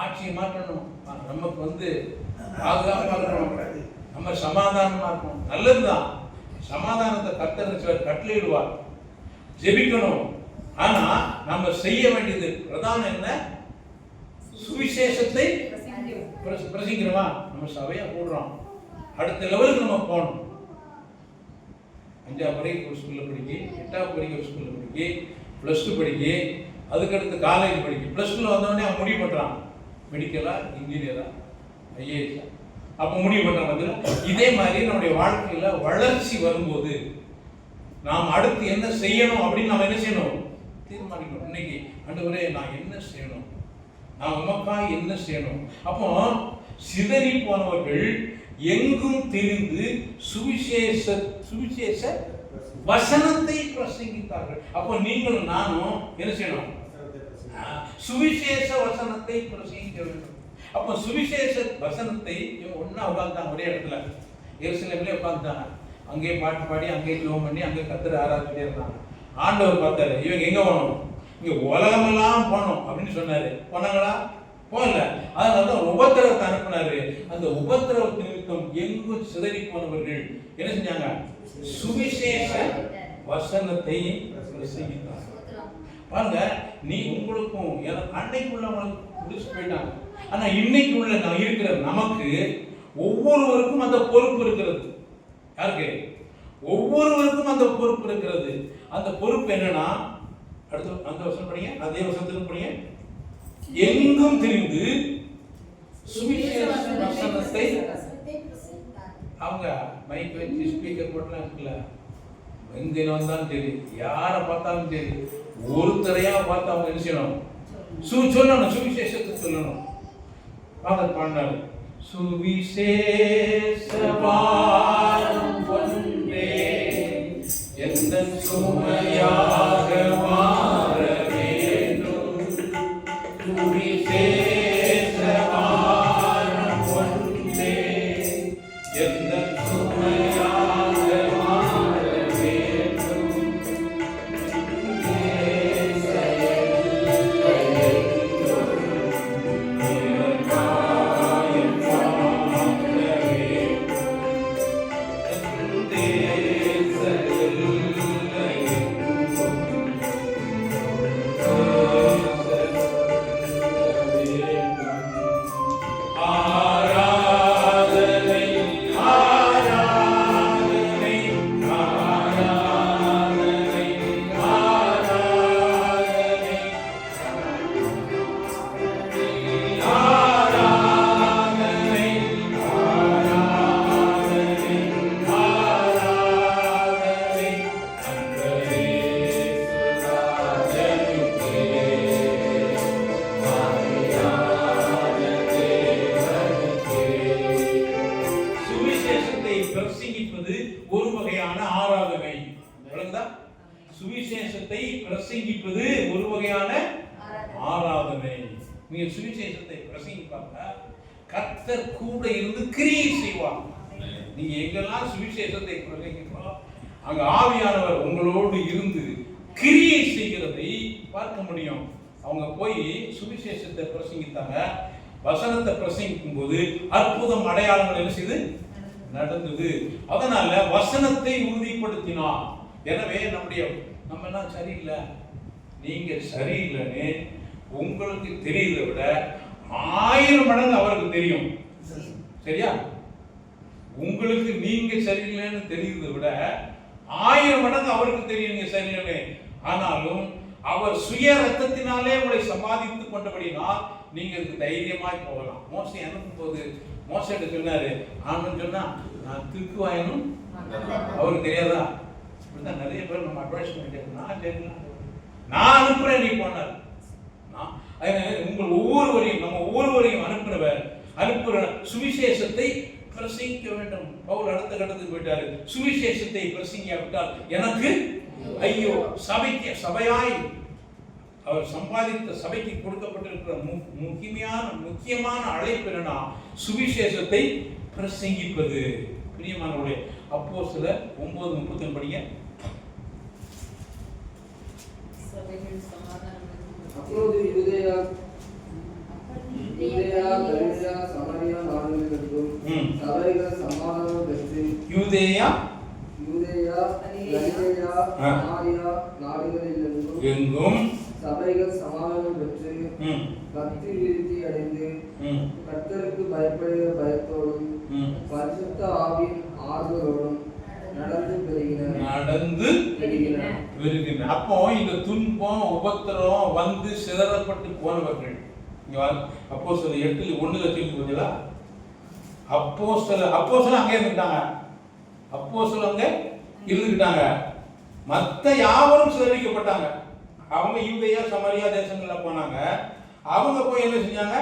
ஆட்சியை மாற்றணும், நமக்கு பாதுகாப்பாக இருக்கணும், நம்ம சமாதானமா இருக்கணும். நல்லதுதான், சமாதானத்தை கர்த்தர் கட்டளையிடுவார், ஜெபிக்கணும். ஆனா நம்ம செய்ய வேண்டியது பிரதானம் என்ன? சுவிசேஷத்தை பிரசங்கிக்கிறோமா? நம்ம சபையா போடுறோம், அடுத்த லெவலுக்கு நம்ம போகணும். 5ஆம் வரைக்கும் ஒரு ஸ்கூல்ல படிக்கி, 8ஆம் வரைக்கும் ஒரு ஸ்கூல்ல படிக்கி, +2 படிக்கி, அதுக்கடுத்து காலேஜ் படிக்கி. +2ல வந்தோடனே அவன் முடிவு பண்றான், மெடிக்கலா, இன்ஜினியரா, ஐஏஎஸ். அப்ப முடிவு பண்றான். இதே மாதிரி நம்முடைய வாழ்க்கையில வளர்ச்சி வரும்போது நாம் அடுத்து என்ன செய்யணும் அப்படின்னு நம்ம என்ன செய்யணும்? தீர்மானிக்கணும். இன்னைக்கு ஆண்டவரே நான் என்ன செய்யணும், நான் உமக்காய் என்ன செய்யணும்? அப்போ சிதறி போனவர்கள் எங்கும் திரிந்து சுவிசேஷ வசனத்தை பிரசங்கித்தார்கள். அப்போ நீங்களும் நானும் என்ன செய்யணும்? சுவிசேஷ வசனத்தை பிரசங்கிக்க வேண்டும். அப்போ சுவிசேஷ வசனத்தை ஒன்னா உட்கார்ந்தாங்க ஒரே இடத்துல, எருசலேமிலே உட்கார்ந்தாங்க. அங்கேயே பாட்டு பாடி, அங்கேயே ஜெபம் பண்ணி, அங்கே கர்த்தரை ஆராதிச்சுட்டே இருந்தாங்க. ஆண்டவர் பார்த்தாரு, இவங்க எங்க போகணும்? இங்க உலகமெல்லாம் போகணும் அப்படின்னு சொன்னாரு. போனாங்களா? போகல. அதனாலதான் உபத்திரவத்தை அனுப்பினாரு. அந்த உபத்திரவ நிமித்தம் எங்கும் சிதறி போனவர்கள் என்ன செஞ்சாங்க? சுவிசேஷ வசனத்தை பிரசங்கித்தாங்க. பாருங்க, நீ உங்களுக்கும் அன்னைக்கு உள்ளவங்களுக்கு முடிச்சு போயிட்டாங்க. ஆனா இன்னைக்கு உள்ள நான் இருக்கிற நமக்கு ஒவ்வொருவருக்கும் அந்த பொறுப்பு இருக்கிறது. யாருக்கு? ஒவ்வொருவருக்கும் அந்த பொறுப்பு இருக்கிறது. அந்த பொறுப்பு என்னன்னா, அடுத்து அந்த வசனம் படிங்க, அதே வசனத்துக்கு படிங்க. எங்கும் திரிந்து சுவிசேஷ வசனத்தை, அவங்க மைக் வச்சு ஸ்பீக்கர் போட்டுலாம் இருக்குல்ல, எங்க வந்தாலும் சரி, யாரை பார்த்தாலும் சரி, ஒருத்தரையா பார்த்து அவங்க என்ன செய்யணும்? சொல்லணும், சுவிசேஷத்தை சொல்லணும். பாதர் பாடினாரு, சுவிசேஷவாரம் ஒன்றே எந்தன் சுமையாக மாற வேண்டும். சுவிசேஷவாரம் ஒன்றே எந்தன் சுமையாக மாற வேண்டும். பிரசங்கிப்பது ஒரு வகையான ஆராதனை. சுவிசேஷத்தை பிரசங்கிப்பது ஒரு வகையான ஆராதனை. நீங்க சுவிசேஷத்தை பிரசங்கிப்பாங்க, கர்த்தர் கூட இருந்து கிரியை செய்வார். நீங்க எங்கெல்லாம் சுவிசேஷத்தை பிரசங்கிப்போம், அங்க ஆவியானவர் உங்களோடு இருந்து கிரியை செய்கிறதை பார்க்க முடியும். அவங்க போய் சுவிசேஷத்தை பிரசங்கித்தாங்க. வசனத்தை பிரசங்கிக்கும் போது அற்புதம், அடையாளங்கள் என்ன செய்து நடந்தது. அதனால வசனத்தை உறுதிப்படுத்தினார். எனவே நம்ம எல்லாம் சரியில்லை, நீங்க சரியில்லைன்னு உங்களுக்கு தெரியல விட 1000 மடங்கு அவருக்கு தெரியும். சரியா? உங்களுக்கு நீங்க சரியில்லைன்னு தெரியுதை விட 1000 மடங்கு அவருக்கு தெரியும் நீங்க சரியில்லைன்னு. ஆனாலும் அவர் சுய ரத்தத்தினாலே உங்களை சம்பாதித்துக் கொண்டபடினால் நீங்க தைரியமாய் போகலாம். மோசே அனுப்பும் போது மோசேட்ட சொன்னாரு, ஆனு சொன்னா நான் திருக்குவாயனும் அவருக்கு தெரியாதா? இப்படிதான் நிறைய பேர் நம்ம அட்வைஸ் பண்ணிட்டேன், நான் அனுப்புறேன் நீ போனார். உங்கள் ஒவ்வொருவரையும், நம்ம ஒவ்வொருவரையும் அனுப்புற சுவிசேஷத்தை பிரசங்கிக்க வேண்டும். பவுல் அடுத்த கட்டத்துக்கு போயிட்டாரு. சுவிசேஷத்தை பிரசங்கியாவிட்டால் எனக்கு ஐயோ. சபையாய் அவர் சம்பாதித்த சபைக்கு கொடுக்கப்பட்டிருக்கிற முக்கியமான அழைப்பு என்னன்னா சுவிசேஷத்தை பிரசங்கிப்பது. பிரியமானவர்களே, அப்போஸ்தலர் 9:30 படிங்க. அப்பொழுது யூதேயா கலிலேயா சமாரியா நாடுகளிலும் சபைகள் சமாதானம் பெற்று கலிலேயா சமாரியா நாடுகளிலும் எங்கும் சபைகள் சமாதானம் பெற்று பக்தி விருத்தி அடைந்து கர்த்தருக்கு பயப்படுகிற பயத்தோடும் பரிசுத்த ஆவியின் ஆறுதலோடும் நடந்து பெருகின. அப்போ இந்த துன்பம் உபத்திரம் வந்து சிதறப்பட்டு போனவர்கள் அப்போஸ்தலர் 8:1 சொல்லி பார்த்தீங்களா? அப்போஸ்தலர் அங்கே இருந்துட்டாங்க. அப்போஸ்தலர் அங்கே இருந்துக்கிட்டாங்க. மற்ற யாவரும் சிதறிக்கப்பட்டாங்க. அவங்க யூதேயா சமாரியா தேசங்கள்ல போனாங்க. அவங்க போய் என்ன செஞ்சாங்க?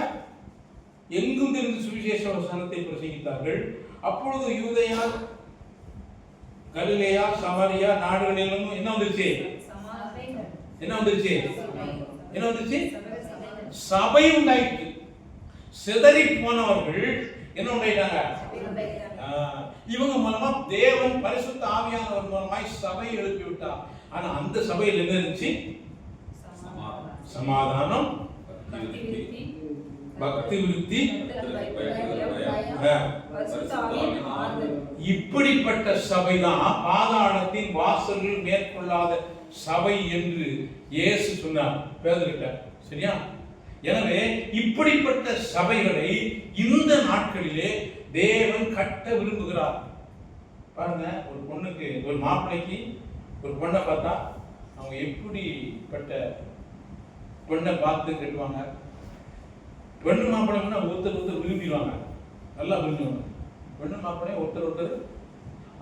எங்கும் இருந்து சுவிசேஷ வசனத்தை பிரசங்கித்தார்கள். அப்பொழுது யூதேயா கலிலேயா சமாரியா நாடுகளிலும் என்ன வந்துருச்சு? சபை உண்டாயிற்று. சிதறி போனவர்கள் என்ன உண்டாயிட்டாங்க? இவங்க மூலமா தேவன் பரிசுத்த ஆவியானவர் மூலமாய் சபையை எழுப்பி விட்டார். ஆனா அந்த சபையில் என்ன இருந்துச்சு? சமாதானம், பக்தி விருத்தி. இப்படிப்பட்ட சபைதான் பாதாளத்தின் வாசல்கள் மேற்கொள்ளாத சபை என்று இயேசு சொன்னார் பேதுருவிட்ட. சரியா? எனவே இப்படிப்பட்ட சபைகளை இந்த நாட்களிலே தேவன் கட்ட விரும்புகிறார். பாருங்க, ஒரு பொண்ணுக்கு, ஒரு மாப்பிள்ளைக்கு ஒரு பொண்ணை பார்த்தா அவங்க எப்படிப்பட்ட பொண்ணை பார்த்து கட்டுவாங்க. பெண்ணு மாப்பிள்ளைன்னா ஒருத்தர் விரும்பிடுவாங்க, நல்லா விரும்புவாங்க. பெண்ணு மாப்பிள்ளை ஒருத்தர்.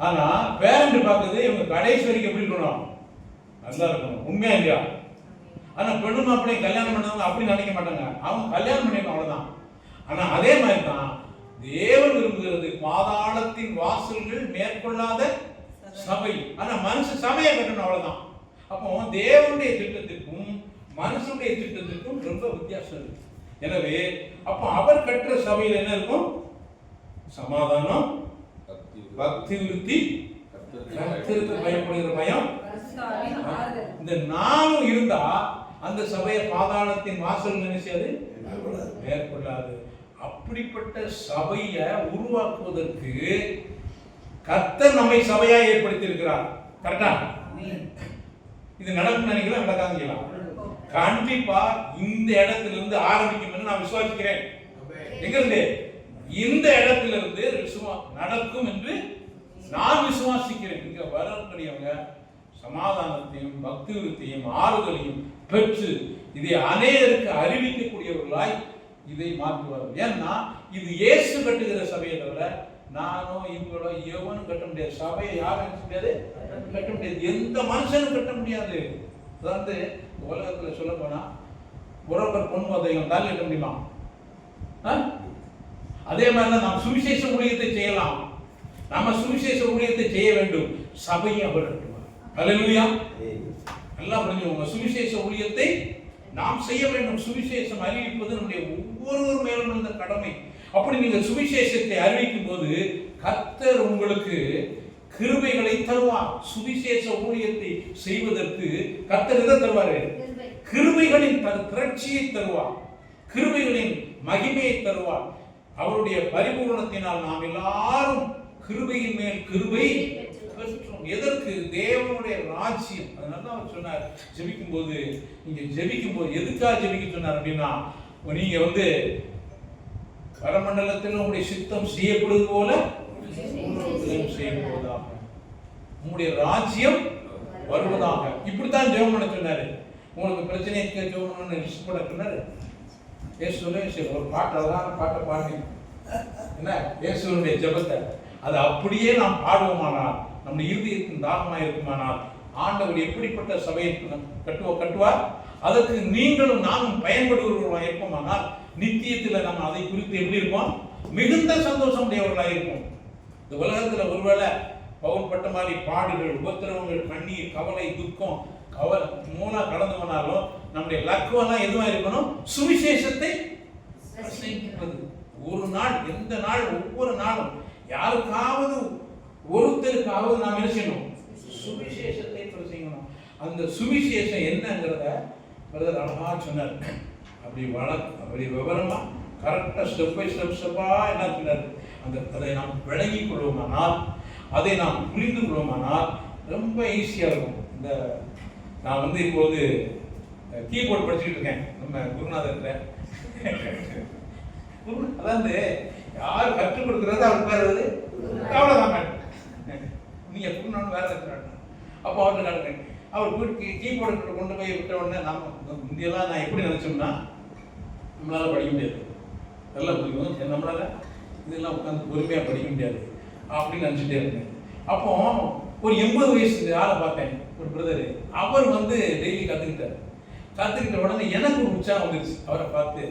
ஆனா பேரண்ட் பார்க்குறது இவங்க கடைசி வரைக்கும் எப்படி இருக்கணும்? நல்லா இருக்கணும். உண்மையா இல்லையா? ஆனா பெண்ணு மாப்பிள்ளை கல்யாணம் பண்ணவங்க அப்படி நினைக்க மாட்டாங்க. அவங்க கல்யாணம் பண்ணிருக்கோம், அவ்வளவுதான். ஆனா அதே மாதிரி தான் தேவன் விரும்புகிறது பாதாளத்தின் வாசல்கள் மேற்கொள்ளாத சபை. ஆனா மனுஷ சபையை கட்டணும், அவ்வளவுதான். அப்போ தேவனுடைய திட்டத்திற்கும் மனுஷனுடைய திட்டத்திற்கும் ரொம்ப வித்தியாசம் இருக்கு. எனவே அப்போ அவர் கட்டுற சபையில் என்ன இருக்கும்? சமாதானம், பக்தி விருத்தி, கர்த்தருக்கு பயப்படுகிற பயம். இந்த நாளும் இருந்தா அந்த சபையை பாதாளத்தின் வாசல் நினைச்சது மேற்கொள்ளாது. அப்படிப்பட்ட சபையை உருவாக்குவதற்கு கர்த்தர் நம்மை சபையா ஏற்படுத்தி இருக்கிறார். கரெக்டா? இது நடக்கும் நினைக்கலாம், நடக்காதுங்களா? கண்டிப்பா இந்த இடத்துல இருந்து ஆரம்பிக்கும் நான் விசுவாசிக்கிறேன். எங்க இருந்து? இந்த இடத்துல இருந்து நடக்கும் என்று நான் விசுவாசிக்கிறேன். இங்க வரக்கூடியவங்க சமாதானத்தையும் பக்தி விருத்தியையும் ஆறுதலையும் பெற்று இதை அநேகருக்கு அறிவிக்கக்கூடியவர்களாய் இதை மாற்றுவார்கள். ஏன்னா இது இயேசு கட்டுகிற சபையை தவிர நானோ இவங்களோ எவனும் கட்ட முடியாது. சபையை யாரும் கட்ட முடியாது. எந்த மனுஷனும் கட்ட முடியாது. அதாவது உலகத்துல சொல்ல போனா புரோக்கர் பொன் உதயம் தான் கட்ட முடியுமா? அதே மாதிரிதான் நாம் சுவிசேஷ ஊழியத்தை செய்யலாம். நாம சுவிசேஷ ஊழியத்தை செய்ய வேண்டும். சபையை அவர் கட்டுவார். ஹல்லேலூயா. எல்லாம் புரிஞ்சுக்கோங்க. சுவிசேஷ ஊழியத்தை நாம் செய்ய வேண்டும். சுவிசேஷம் அறிவிப்பது நம்முடைய ஒவ்வொருவர் மேலும் இருந்த கடமை. அப்படி நீங்க சுவிசேஷத்தை அறிவிக்கும் போது கர்த்தர் உங்களுக்கு கிருபைகளை தருவார். சுவிசேஷ ஊழியத்தை செய்வதற்கு கர்த்தர் எதை தருவாரு? கிருபைகளின் திரட்சியை தருவார். கிருபைகளின் மகிமையை தருவார். அவருடைய பரிபூரணத்தினால் நாம் எல்லாரும் கிருபையின் மேல் கிருபை பெற்றோம். எதற்கு? தேவனுடைய ராஜ்யம். அதனால அவர் சொன்னார், ஜெபிக்கும் போது நீங்க ஜெபிக்கும் போது எதுக்காக ஜெபிக்க சொன்னார் அப்படின்னா, நீங்க பரமண்டலத்தில் உங்களுடைய சித்தம் செய்யப்படுவது போல செய்யப்படுவதாக, உங்களுடைய ராஜ்யம் வருவதாக. இப்படித்தான் ஜெபம் பண்ண சொன்னாரு. உங்களுக்கு பிரச்சனை ஜெபம் பண்ண லிஸ்ட் போட சொன்னாரு. ஒரு பாட்டு, அழகான பாட்டை பாடுங்க. என்ன? இயேசுவினுடைய ஜெபத்தை அது அப்படியே நாம் பாடுவோமானால், நம்முடைய இருதயத்தின் தாகமாக இருக்குமானால், ஆண்டவர் எப்படிப்பட்ட சபையை கட்டுவார். அதற்கு நீங்களும் நானும் பயன்படுகிறவர்களாக இருப்போமானால் நித்தியத்தில் நம்ம அதை குறித்து எப்படி இருப்போம்? மிகுந்த சந்தோஷம் உடையவர்களாக இருப்போம். இந்த உலகத்துல ஒருவேளை பவுல் பட்ட மாதிரி பாடுகள், உபத்திரவங்கள், கண்ணீர், கவலை, துக்கம், மூணா கடந்து போனாலும் நம்முடைய லக்குவெல்லாம் எதுவா இருக்கணும்? சுவிசேஷத்தை ஒரு நாள், எந்த நாள், ஒவ்வொரு நாளும் யாருக்காவது ஒருத்தருக்காவது நாம் என்ன செய்யணும்? சுவிசேஷத்தை பிரசங்கிக்கணும். அந்த சுவிசேஷம் என்னங்கிறத பிரதர் அழகா சொன்னார். அப்படி விவரமா கரெக்டாக ஸ்டெப் பை ஸ்டெப்பாக என்ன சொன்னார். அதை நாம் விளங்கிக் கொள்வோமானால், அதை நாம் புரிந்து கொள்வோமானால் ரொம்ப ஈஸியாக இருக்கும். நான் வந்து இப்போது கீபோர்டு படிச்சுக்கிட்டு இருக்கேன் நம்ம குருநாதர். அதாவது யார் கற்றுக் கொடுக்குறது அவர் பேர் அது அவ்வளோதான். நீங்கள் குருநாதன் வேற இருக்கிறாங்க. அப்போ அவர்கிட்ட காட்டுறேன். அவர் போயிட்டு கீபோர்டு கொண்டு போய் விட்ட உடனே நம்ம முந்தியெல்லாம் நான் எப்படி நினச்சோம்னா, நம்மளால் படிக்க முடியாது, நல்லா பிடிக்கும், நம்மளால் இதெல்லாம் உட்காந்து பொறுமையாக படிக்க முடியாது அப்படின்னு நினச்சிட்டே இருந்தேன். அப்போ ஒரு 80 வயசு ஆளை பார்த்தேன், ஒரு பிரதரு. அவர் வந்து டெய்லி கற்றுக்கிட்ட உடனே எனக்கு ஒரு உற்சாகம் வந்துருச்சு அவரை பார்த்து.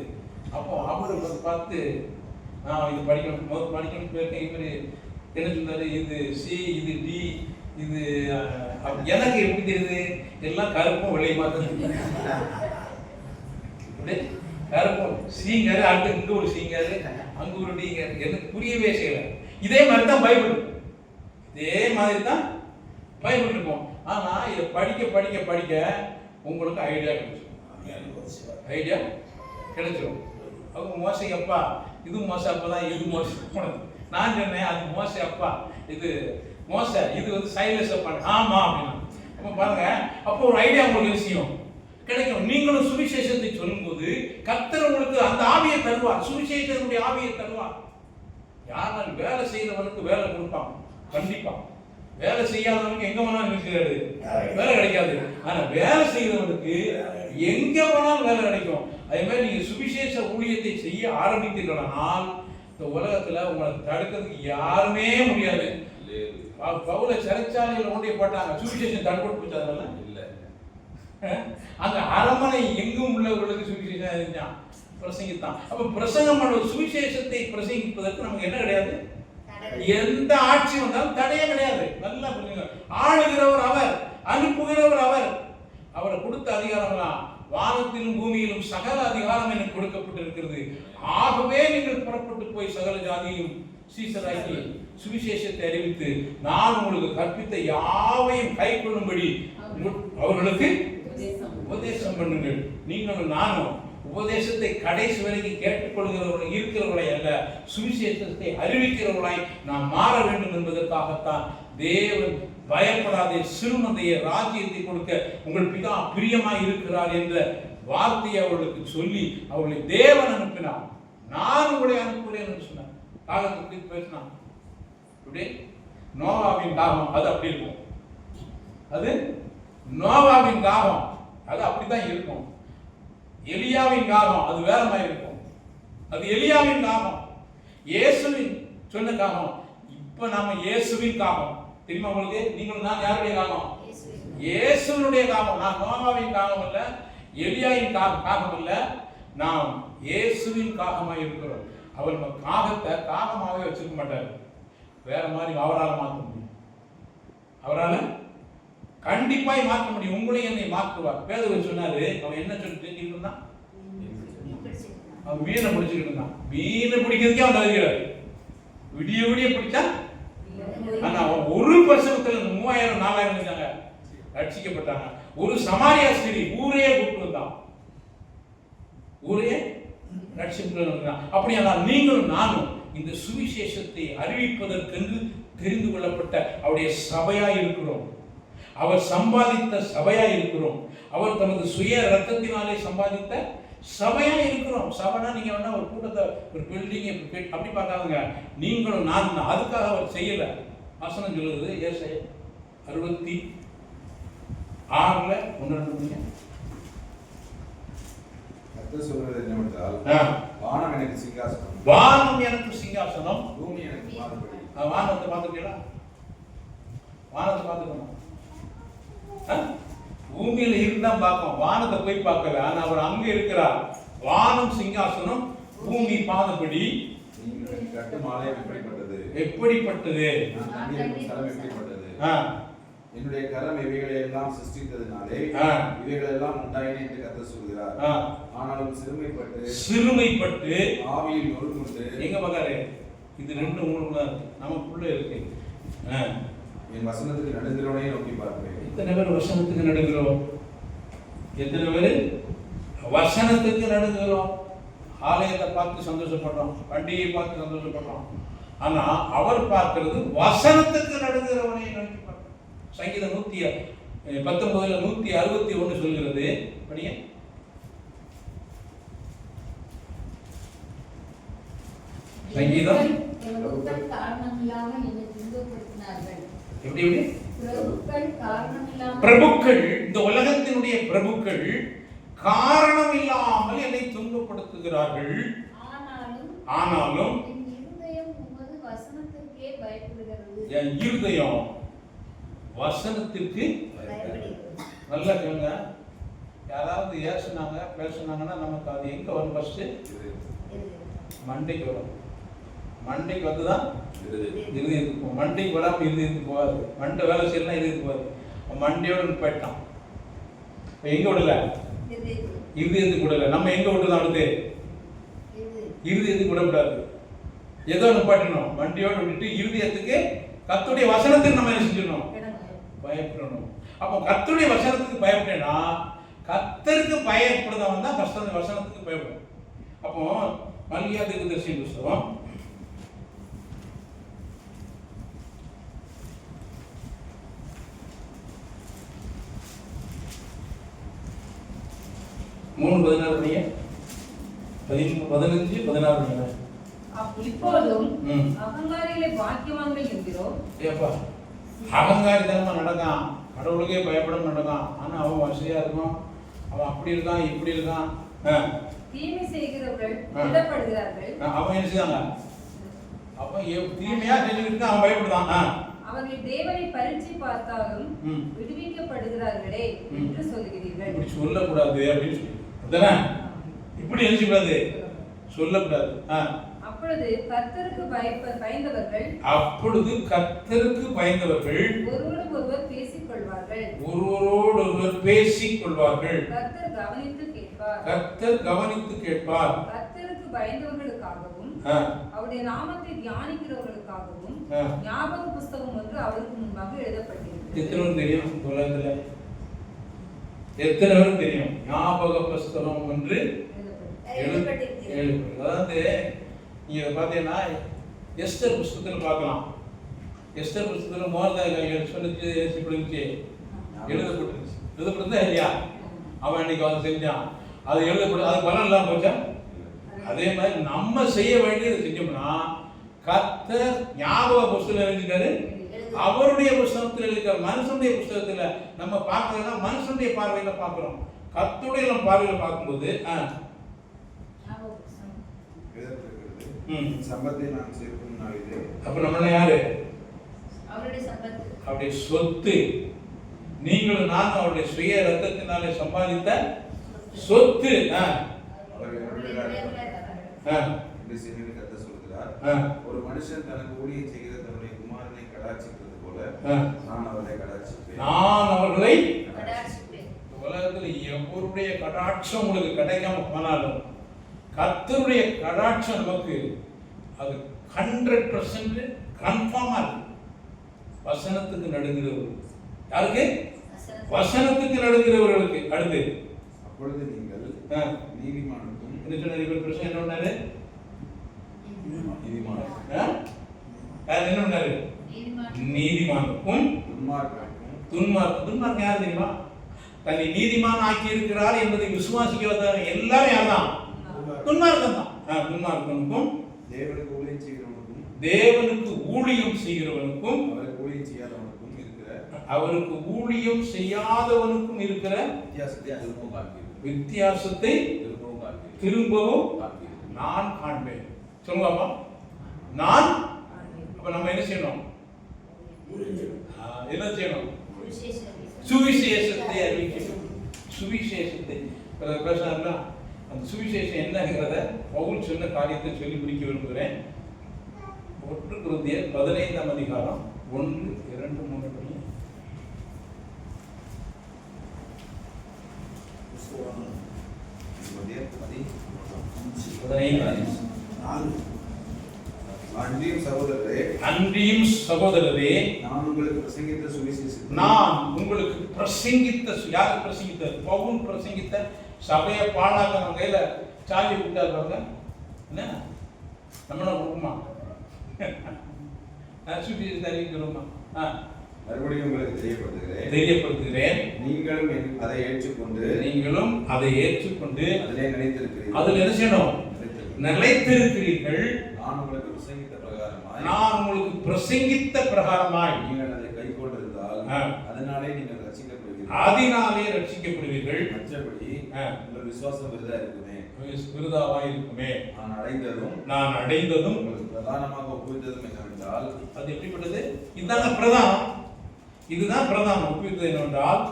அப்போ அவரை பார்த்து நான் இது படிக்கணும்னு போயிருக்கேன். இவர் என்ன சொன்னார், இது சி, இது டி, இது எனக்கு எப்படி தெரியுது, எல்லாம் கருப்பும் வெள்ளையுமா தான். கருப்பும் சீங்காரு, அடுத்து இங்கே ஒரு சீங்காரு, அங்கே ஒரு டீங்காரு, எனக்கு புரியவே செய்யலை. இதே மாதிரி தான் பைபிள், இதே மாதிரி தான் பைபிள் இருக்கும். ஆனால் இதை படிக்க உங்களுக்கு ஐடியா கிடைச்சிடும். அவங்க மோசை அப்பா, இது மோசை அப்பா தான், இது மோசை போனது. நான் சொன்னேன் அது மோசை அப்பா, இது மோசை, இது வந்து சைலஸ் அப்பா. ஆமா அப்படின்னா அப்போ பாருங்க, அப்போ ஒரு ஐடியா உங்களுக்கு விஷயம் கிடைக்கும். நீங்களும் சுவிசேஷத்தை சொல்லும்போது கர்த்தர் உங்களுக்கு அந்த ஆவியை தருவார், சுவிசேஷனுடைய ஆவியை தருவார். யாரும் வேலை செய்யறவனுக்கு வேலை கொடுப்பான் கண்டிப்பா. வேலை செய்யாதவனுக்கு எங்க போனாலும் இருக்கிறது வேலை கிடைக்காது. ஆனா வேலை செய்யறவனுக்கு எங்க போனாலும் வேலை கிடைக்கும். அதே மாதிரி நீங்க சுவிசேஷ ஊழியத்தை செய்ய ஆரம்பித்தீர்களானால் இந்த உலகத்துல உங்களை தடுக்கிறதுக்கு யாருமே முடியாது. பவுல சிறைச்சாலையில் ஒன்றிய போட்டாங்க, சுவிசேஷம் தடுப்பட்டு போச்சதுனால இல்ல. அந்த அரண்மனை எங்கும் உள்ளவர்களுக்கு சுவிசேஷம் இருந்தான், பிரசங்கித்தான். அப்ப பிரசங்கம் பண்ண சுவிசேஷத்தை பிரசங்கிப்பதற்கு நமக்கு என்ன கிடையாது, எந்த ஆட்சி வந்தாலும் தடையே கிடையாது. நல்லா புரியுங்க. ஆளுகிறவர் அவர், அனுப்புகிறவர் அவர். அவரை கொடுத்த அதிகாரம்லாம் வானத்திலும் பூமியிலும் சகல அதிகாரம் எனக்கு கொடுக்கப்பட்டிருக்கிறது. ஆகவே நீங்கள் புறப்பட்டு போய் சகல ஜாதியும் சீசராக்கி சுவிசேஷத்தை அறிவித்து நான் உங்களுக்கு கற்பித்த யாவையும் கை கொள்ளும்படி அவர்களுக்கு உபதேசம் பண்ணுங்கள். நீங்களும் நானும் உபதேசத்தை கடைசி வரைக்கும் கேட்டுக்கொள்கிறவர்கள் இருக்கிறவர்களை அல்ல, சுவிசேஷத்தை அறிவிக்கிறவர்களாய் நாம் மாற வேண்டும் என்பதற்காகத்தான் தேவன் பயப்படாதே சிறுமந்தைய ராஜ்யத்தை கொடுக்க உங்கள் பிதா பிரியமாய் இருக்கிறார் என்ற வார்த்தையை அவர்களுக்கு சொல்லி அவர்களை தேவன் அனுப்பினார். நான் உங்களை அனுப்புகிறேன் என்று சொன்னார். காகத்தை குறித்து பேசினான். இப்படி நோவாவின் தாகம் அது அப்படி இருக்கும். அது நோவாவின் தாகம் அது அப்படித்தான் இருக்கும். எலியாவின் காகம் அது வேற மாதிரி இருக்கும். அது எலியாவின் காகம், இயேசுவின் சொன்ன காகம். இப்ப நாம இயேசுவின் காகம் தெரியுமா உங்களுக்கு? நீங்கள் நான் யாருடைய காகம்? இயேசுவினுடைய காகம். நான் நோவாவின் காகம் அல்ல, எலியாவின் காகம் அல்ல, நாம் இயேசுவின் காகமாக இருக்கிறோம். அவர் நம்ம காகத்தை காகமாகவே வச்சிருக்க மாட்டார், வேற மாதிரி அவரால் மாற்ற முடியும். அவரால் கண்டிப்பாய் மாற்ற முடியும். உங்களை என்னை மாற்றுவார். பேதுரு சொன்னாரு, அவன் என்ன சொல்லி தெரிஞ்சுக்கிட்டு இருந்தான், அவன் மீனை பிடிச்சிக்கிட்டு இருந்தான். மீனை பிடிக்கிறதுக்கே அவன் தகுதிக்கிறார். விடிய விடிய பிடிச்சா, ஆனா அவன் ஒரு வருஷத்துல 3000-4000 இருந்தாங்க ரட்சிக்கப்பட்டாங்க. ஒரு சமாரியா ஸ்திரீ ஊரே கூப்பிட்டு வந்தான், ஊரே ரட்சிக்கப்பட்டு. அப்படியானால் நீங்களும் நானும் இந்த சுவிசேஷத்தை அறிவிப்பதற்கென்று தெரிந்து கொள்ளப்பட்ட அவருடைய சபையாய் இருக்கிறோம். அவர் சம்பாதித்த சபையாய் இருக்கிறோம். அவர் தமது சுய ரத்தத்தினாலே சம்பாதித்த சபையா இருக்கிறோம். சபைனா நீங்க வேணா ஒரு கூட்டத்தை, ஒரு பில்டிங் அப்படி பார்க்காதுங்க. நீங்களும் நான் அதுக்காக அவர் செய்யல. வசனம் சொல்லுது ஏசாயா 66:1-2. கர்த்தர் சொல்றது என்னவென்றால், வானம் எனக்கு சிங்காசனம், வானம் எனக்கு சிங்காசனம், பூமி எனக்கு பாதபடி. வானத்தை பார்த்துட்டீங்களா? வானத்தை பார்த்துக்கணும். பூமியில இருந்தா பார்க்கும், வானத்தை போய் பார்க்கல. ஆனா அவர் அங்க இருக்கிறார். வானம் சிங்காசனம், பூமி பாதபடி. நீங்கள் கட்டும் ஆலயம் எப்படிப்பட்டது? எப்படிப்பட்டது? நான் தங்கியிருக்கும் ஸ்தலம் எப்படிப்பட்டது? என்னுடைய கரம் இவைகளை எல்லாம் சிருஷ்டித்ததினாலே இவைகள் எல்லாம் உண்டாயின என்று கர்த்தர் சொல்கிறார். ஆனாலும் சிறுமைப்பட்டு ஆவியில் நொறுங்குண்டு. எங்க பார்க்காரு? இது ரெண்டு உங்களுக்குள்ள நமக்குள்ள இருக்கு. என் வசனத்துக்கு நடுங்கிறவனையும் நோக்கி பார்ப்பேன். இத்தனை பேர் வசனத்துக்கு நடுங்கிறோம். எத்தனை பேர் வசனத்துக்கு நடுங்குகிறோம்? ஆலயத்தை பார்த்து சந்தோஷப்படுறோம், பண்டிகையை பார்த்து சந்தோஷப்படுறோம். ஆனா அவர் பார்க்கிறது வசனத்துக்கு நடுங்குகிறவனை நோக்கி பார்க்கிறோம். சங்கீதம் 119 161 சொல்கிறது. படிங்க. சங்கீதம் எப்படி எப்படி? பிரபுக்கள், இந்த உலகத்தினுடைய பிரபுக்கள் காரணம் இல்லாமல் என்னை துன்பப்படுத்துகிறார்கள். ஆனாலும் என் இருதயம் வசனத்திற்கு நல்லா கேளுங்க. யாராவது ஏசுனாங்க பேசுனாங்கன்னா நமக்கு அது எங்க வரும்? ஃபர்ஸ்ட் மண்டைக்கு வரும். மண்டைக்கு வந்துதான் இருதயத்துக்கு போகும். மண்டைக்கு வராமல் இருதயத்துக்கு போகாது. மண்டை வேலை செய்யலாம், இருதயத்துக்கு போகாது. மண்டையோடு போயிட்டான். எங்க விடல? இருதயத்துக்கு விடல. நம்ம எங்க விட்டுதான்? அடுத்து இருதயத்துக்கு விடக்கூடாது. ஏதோ நிப்பாட்டணும். மண்டையோடு விட்டுட்டு இருதயத்துக்கு கர்த்தருடைய வசனத்துக்கு நம்ம என்ன செஞ்சிடணும்? பயப்படணும். அப்போ கர்த்தருடைய வசனத்துக்கு பயப்படனா, கர்த்தருக்கு பயப்படுறவன் தான் கர்த்தருடைய வசனத்துக்கு பயப்படும். அப்போ மல்கியா தீர்க்கதரிசியின் புத்தகம் 3:16 15-16 இப்போதும் அகங்காரிகளை பாக்கியவான்கள் என்கிறோம். ஏப்பா அகங்காரி தானமா நடக்கான், கடவுளுக்கே பயப்படாம நடக்கான். ஆனா அவன் வசதியா இருக்கான், அவன் அப்படி இருக்கான் இப்படி இருக்கான். தீமை செய்கிறவர்கள் விடப்படுகிறார்கள். அவன் என்ன செய்தாங்க? அவன் தீமையா செஞ்சுக்கிட்டு அவன் பயப்படுதான். அவர்கள் தேவனை பரீட்சை பார்த்தாலும் விடுவிக்கப்படுகிறார்களே என்று சொல்லுகிறீர்கள். இப்படி சொல்லக்கூடாது அப்படின்னு சொல்லி இப்படி எழுதிக்கூடாது, சொல்லக்கூடாது. அப்பொழுது கர்த்தருக்கு பயந்தவர்கள் ஒருவரோடொருவர் பேசிக் கொள்வார்கள். கர்த்தர் கவனித்து கேட்பார். கர்த்தருக்கு பயந்தவர்களுக்காகவும் அவருடைய நாமத்தை தியானிக்கிறவர்களுக்காகவும் ஞாபக புஸ்தகம் ஒன்று அவருக்கு முன்பாக எழுதப்பட்டிருக்கிறது. எத்தனை பேருக்கு தெரியும் ஞாபக புஸ்தகம் ஒன்று எழுதப்பட்டிருக்கிறது? அதாவது நீங்க பாத்தீங்கன்னா எஸ்தர் புஸ்தகத்தில் பார்க்கலாம். எஸ்தர் புஸ்தகத்தில் மோர்தேகாய் சொல்லிச்சு எழுதப்பட்டிருந்தா இல்லையா? அவன் அன்னைக்கு வந்து செஞ்சான், அது எழுதப்பட்டு அது பலன் இல்லாம போச்சா? அதே மாதிரி நம்ம செய்ய வேண்டியது செஞ்சோம்னா கர்த்தர் ஞாபக புஸ்தகம் எழுதிட்டாரு, அவருடைய புஸ்தகத்தில் எழுதிட்டார். மனுஷனுடைய புஸ்தகத்துல நம்ம பார்க்கறதுனா மனுஷனுடைய பார்வையில பார்க்கிறோம். கர்த்தருடைய பார்வையில பார்க்கும்போது சம்பத்தை நான் சேர்க்கும் நாளிலே. அப்ப நம்மள யாரு? அவருடைய சம்பத்து, அவருடைய சொத்து. நீங்களும் நான் அவருடைய சுய ரத்தத்தினாலே சம்பாதித்த சொத்து. ஒரு மனுஷன் தனக்கு ஊழியம் செய்கிற தன்னுடைய குமாரனை கடாட்சிக்கிறது போல நான் அவரை கடாட்சிப்பேன். நான் அவர்களை கடாட்சிப்பேன். உலகத்துல எவருடைய கடாட்சம் உங்களுக்கு கிடைக்காம போனாலும் கர்த்தருடைய கடாட்சம் நமக்கு அது 100% கன்ஃபார்மா இருக்கு. வசனத்துக்கு நடுங்குகிறவர்கள் யாருக்கு? வசனத்துக்கு நடுங்குகிறவர்களுக்கு. அடுத்து அப்பொழுது நீங்கள் நீதிமானுக்கும் என்ன சொன்னாரு? இவர் பிரச்சனை என்ன பண்ணாரு? நீதிமானுக்கும் துன்மார்க்கும் யார் தெரியுமா? தன்னை நீதிமான் ஆக்கி இருக்கிறார் என்பதை விசுவாசிக்க எல்லாரும் யார்தான்? துன்மார்க்கம் தான். துன்மார்க்கனுக்கும் தேவனுக்கு ஊழியம் செய்கிறவனுக்கும் அவருக்கு ஊழியம் செய்யாதவனுக்கும் இருக்கிற வித்தியாசத்தை திரும்பவும் நான் காண்பேன். சொல்லுவாப்பா, நான். அப்ப நம்ம என்ன செய்யணும்? என்ன செய்யணும்? சுவிசேஷத்தை அறிவிக்கணும். சுவிசேஷத்தை பேசுறாங்களா? அந்த சுவிசேஷம் என்னங்கிறத பவுல் சொன்ன காரியத்தை சொல்லி முடிக்க விரும்புகிறேன். 1 கொரிந்தியர் 15ஆம் அதிகாரம் 1, 2, 3 படி. அன்றியும் சகோதரரே, நான் உங்களுக்கு பிரசங்கித்த சுவிசேஷத்தை யார் பிரசங்கித்தார்? பவுல் பிரசங்கித்த சபையை பாழாக்க நம்ம கையில சாவி விட்டார் பாருங்க. என்ன நம்மள கொடுக்குமா? சுவிசேஷத்தை அறிவிக்கிறோமா? மறுபடியும் உங்களுக்கு தெரியப்படுத்துகிறேன். நீங்களும் அதை ஏற்றுக்கொண்டு அதிலே நிலைத்திருக்கிறீர்கள். நான் உங்களுக்கு பிரசங்கித்த பிரகாரமாய் நீங்கள் அதை கைக்கொண்டிருந்தால் அதனாலே நீங்கள் ரட்சிக்கப்படுவீர்கள். மற்றபடி உங்கள் விசுவாசம் விருதாவாய் இருக்குமே. நான் அடைந்ததும் உங்களுக்கு பிரதானமாக ஒப்புவித்ததும் என்னவென்றால், அது எப்படிப்பட்டது? இதுதான் பிரதானம். ஒப்புவித்தது என்னவென்றால்,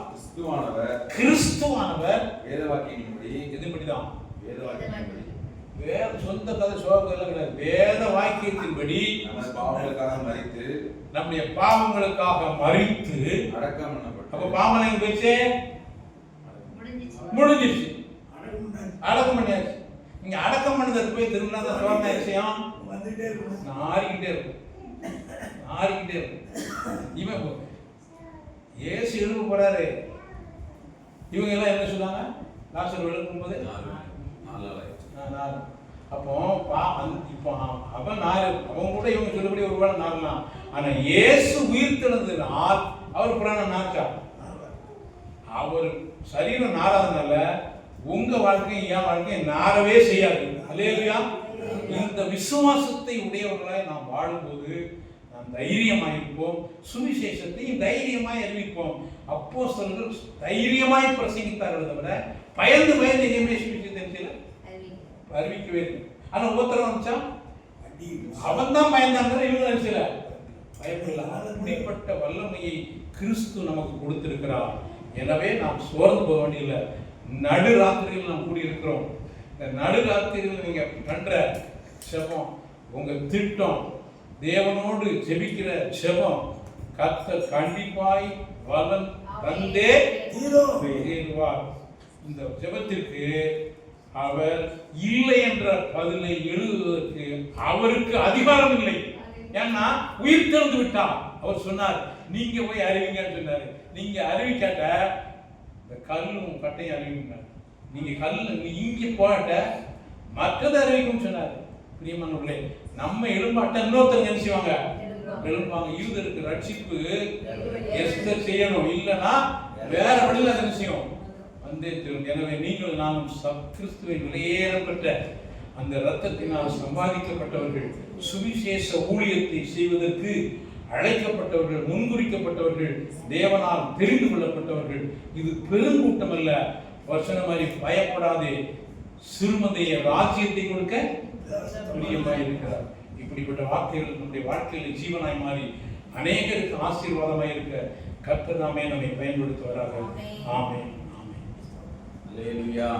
கிறிஸ்துவானவர் வேதவாக்கியங்களின்படி, எதுபடிதான்? வேதவாக்கியங்களின்படி, சொந்த கதை சோகங்கள் கிடையாது. வேத வாக்கியத்தின்படி நம்முடைய பாவங்களுக்காக மரித்து அடக்கம் பண்ணப்பட்டது. அப்ப பாவம் எங்க போயிடுச்சு? முடிஞ்சிருச்சு. அடக்கம் பண்ணியாச்சு. நீங்க அடக்கம் பண்ணது போய் திரும்பினா தான் சோகமான விஷயம் நாரிக்கிட்டே இருக்கும். இவன் ஏசு எழுப்ப போறாரு. இவங்க எல்லாம் என்ன சொன்னாங்க? லாசர் எழுப்பும்போது அப்போ இப்போ அவன் அவன் கூட இவங்க சொல்லபடி ஒரு வேளை நாரலாம். ஆனா இயேசு உயிர்த்தெழுந்ததினால் அவர் புராணம் நாச்சா? அவர் சரீரம் நாராதனால உங்க வாழ்க்கையும் என் வாழ்க்கையும் நாரவே செய்யாது. அல்லேலூயா. இந்த விசுவாசத்தை உடையவர்களாய் நாம் வாழும்போது நாம் தைரியமாயிருப்போம். சுவிசேஷத்தையும் தைரியமாய் அறிவிப்போம். அப்போஸ்தலர்கள் தைரியமாய் பிரசங்கித்தார்கள் தவிர பயந்து எங்கேயுமே சுவிசேஷத்தை அறிவிக்கவே இல்லை. ஆனா ஒவ்வொருத்தரும் வந்துச்சா அவன் தான் பயந்தாங்க. இவங்க நினைச்சல பயப்படல. அப்படிப்பட்ட வல்லமையை கிறிஸ்து நமக்கு கொடுத்திருக்கிறார். எனவே நாம் சோர்ந்து போக வேண்டியதில்லை. நடுராத்திரியில் நாம் கூடியிருக்கிறோம். இந்த நடுராத்திரியில் நீங்க பண்ற ஜெபம், உங்க திட்டம், தேவனோடு ஜெபிக்கிற ஜெபம் கர்த்தர் கண்டிப்பாய் பலன் தந்தே தீருவார். இந்த ஜெபத்திற்கு அவர் இல்லை என்ற பதிலை எழுதுவதற்கு அவருக்கு அதிகாரம் இல்லை. ஏன்னா உயிர் தெழுந்து விட்டார். அவர் சொன்னார், நீங்க போய் அறிவிங்கன்னு சொன்னாரு. நீங்க அறிவிக்காட்ட இந்த கல்லும் கட்டையும் அறிவிங்க. நீங்க இங்க போட்ட மற்றது அறிவிக்கும் சொன்னார். பிரியமானவர்களே, நம்ம எழும்பாட்ட இன்னொருத்தர் என்ன செய்வாங்க? எழுப்பாங்க. யூதருக்கு ரட்சிப்பு எஸ்தர் செய்யணும், இல்லைன்னா வேற வழியில் அதை செய்யும் வந்தே தீரும். எனவே நீங்கள் நானும் கிறிஸ்துவை விலையேறப்பட்ட அந்த இரத்தத்தினால் சம்பாதிக்கப்பட்டவர்கள், சுவிசேஷ ஊழியத்தை செய்வதற்கு அழைக்கப்பட்டவர்கள், முன்குறிக்கப்பட்டவர்கள், தேவனால் தெரிந்து கொள்ளப்பட்டவர்கள். இது பெருங்கூட்டம் அல்ல. வசனம் மாதிரி பயப்படாதே, சிறுமந்தைய ராஜ்யத்தை கொடுக்க பிரியமாய் இருக்கிறார். இப்படிப்பட்ட வார்த்தைகள் நம்முடைய வாழ்க்கையில் ஜீவனாய் மாறி அநேகருக்கு ஆசீர்வாதமாய் இருக்க கர்த்தர் தாமே நம்மை பயன்படுத்துவாராக. ஆமென். அல்லேலூயா.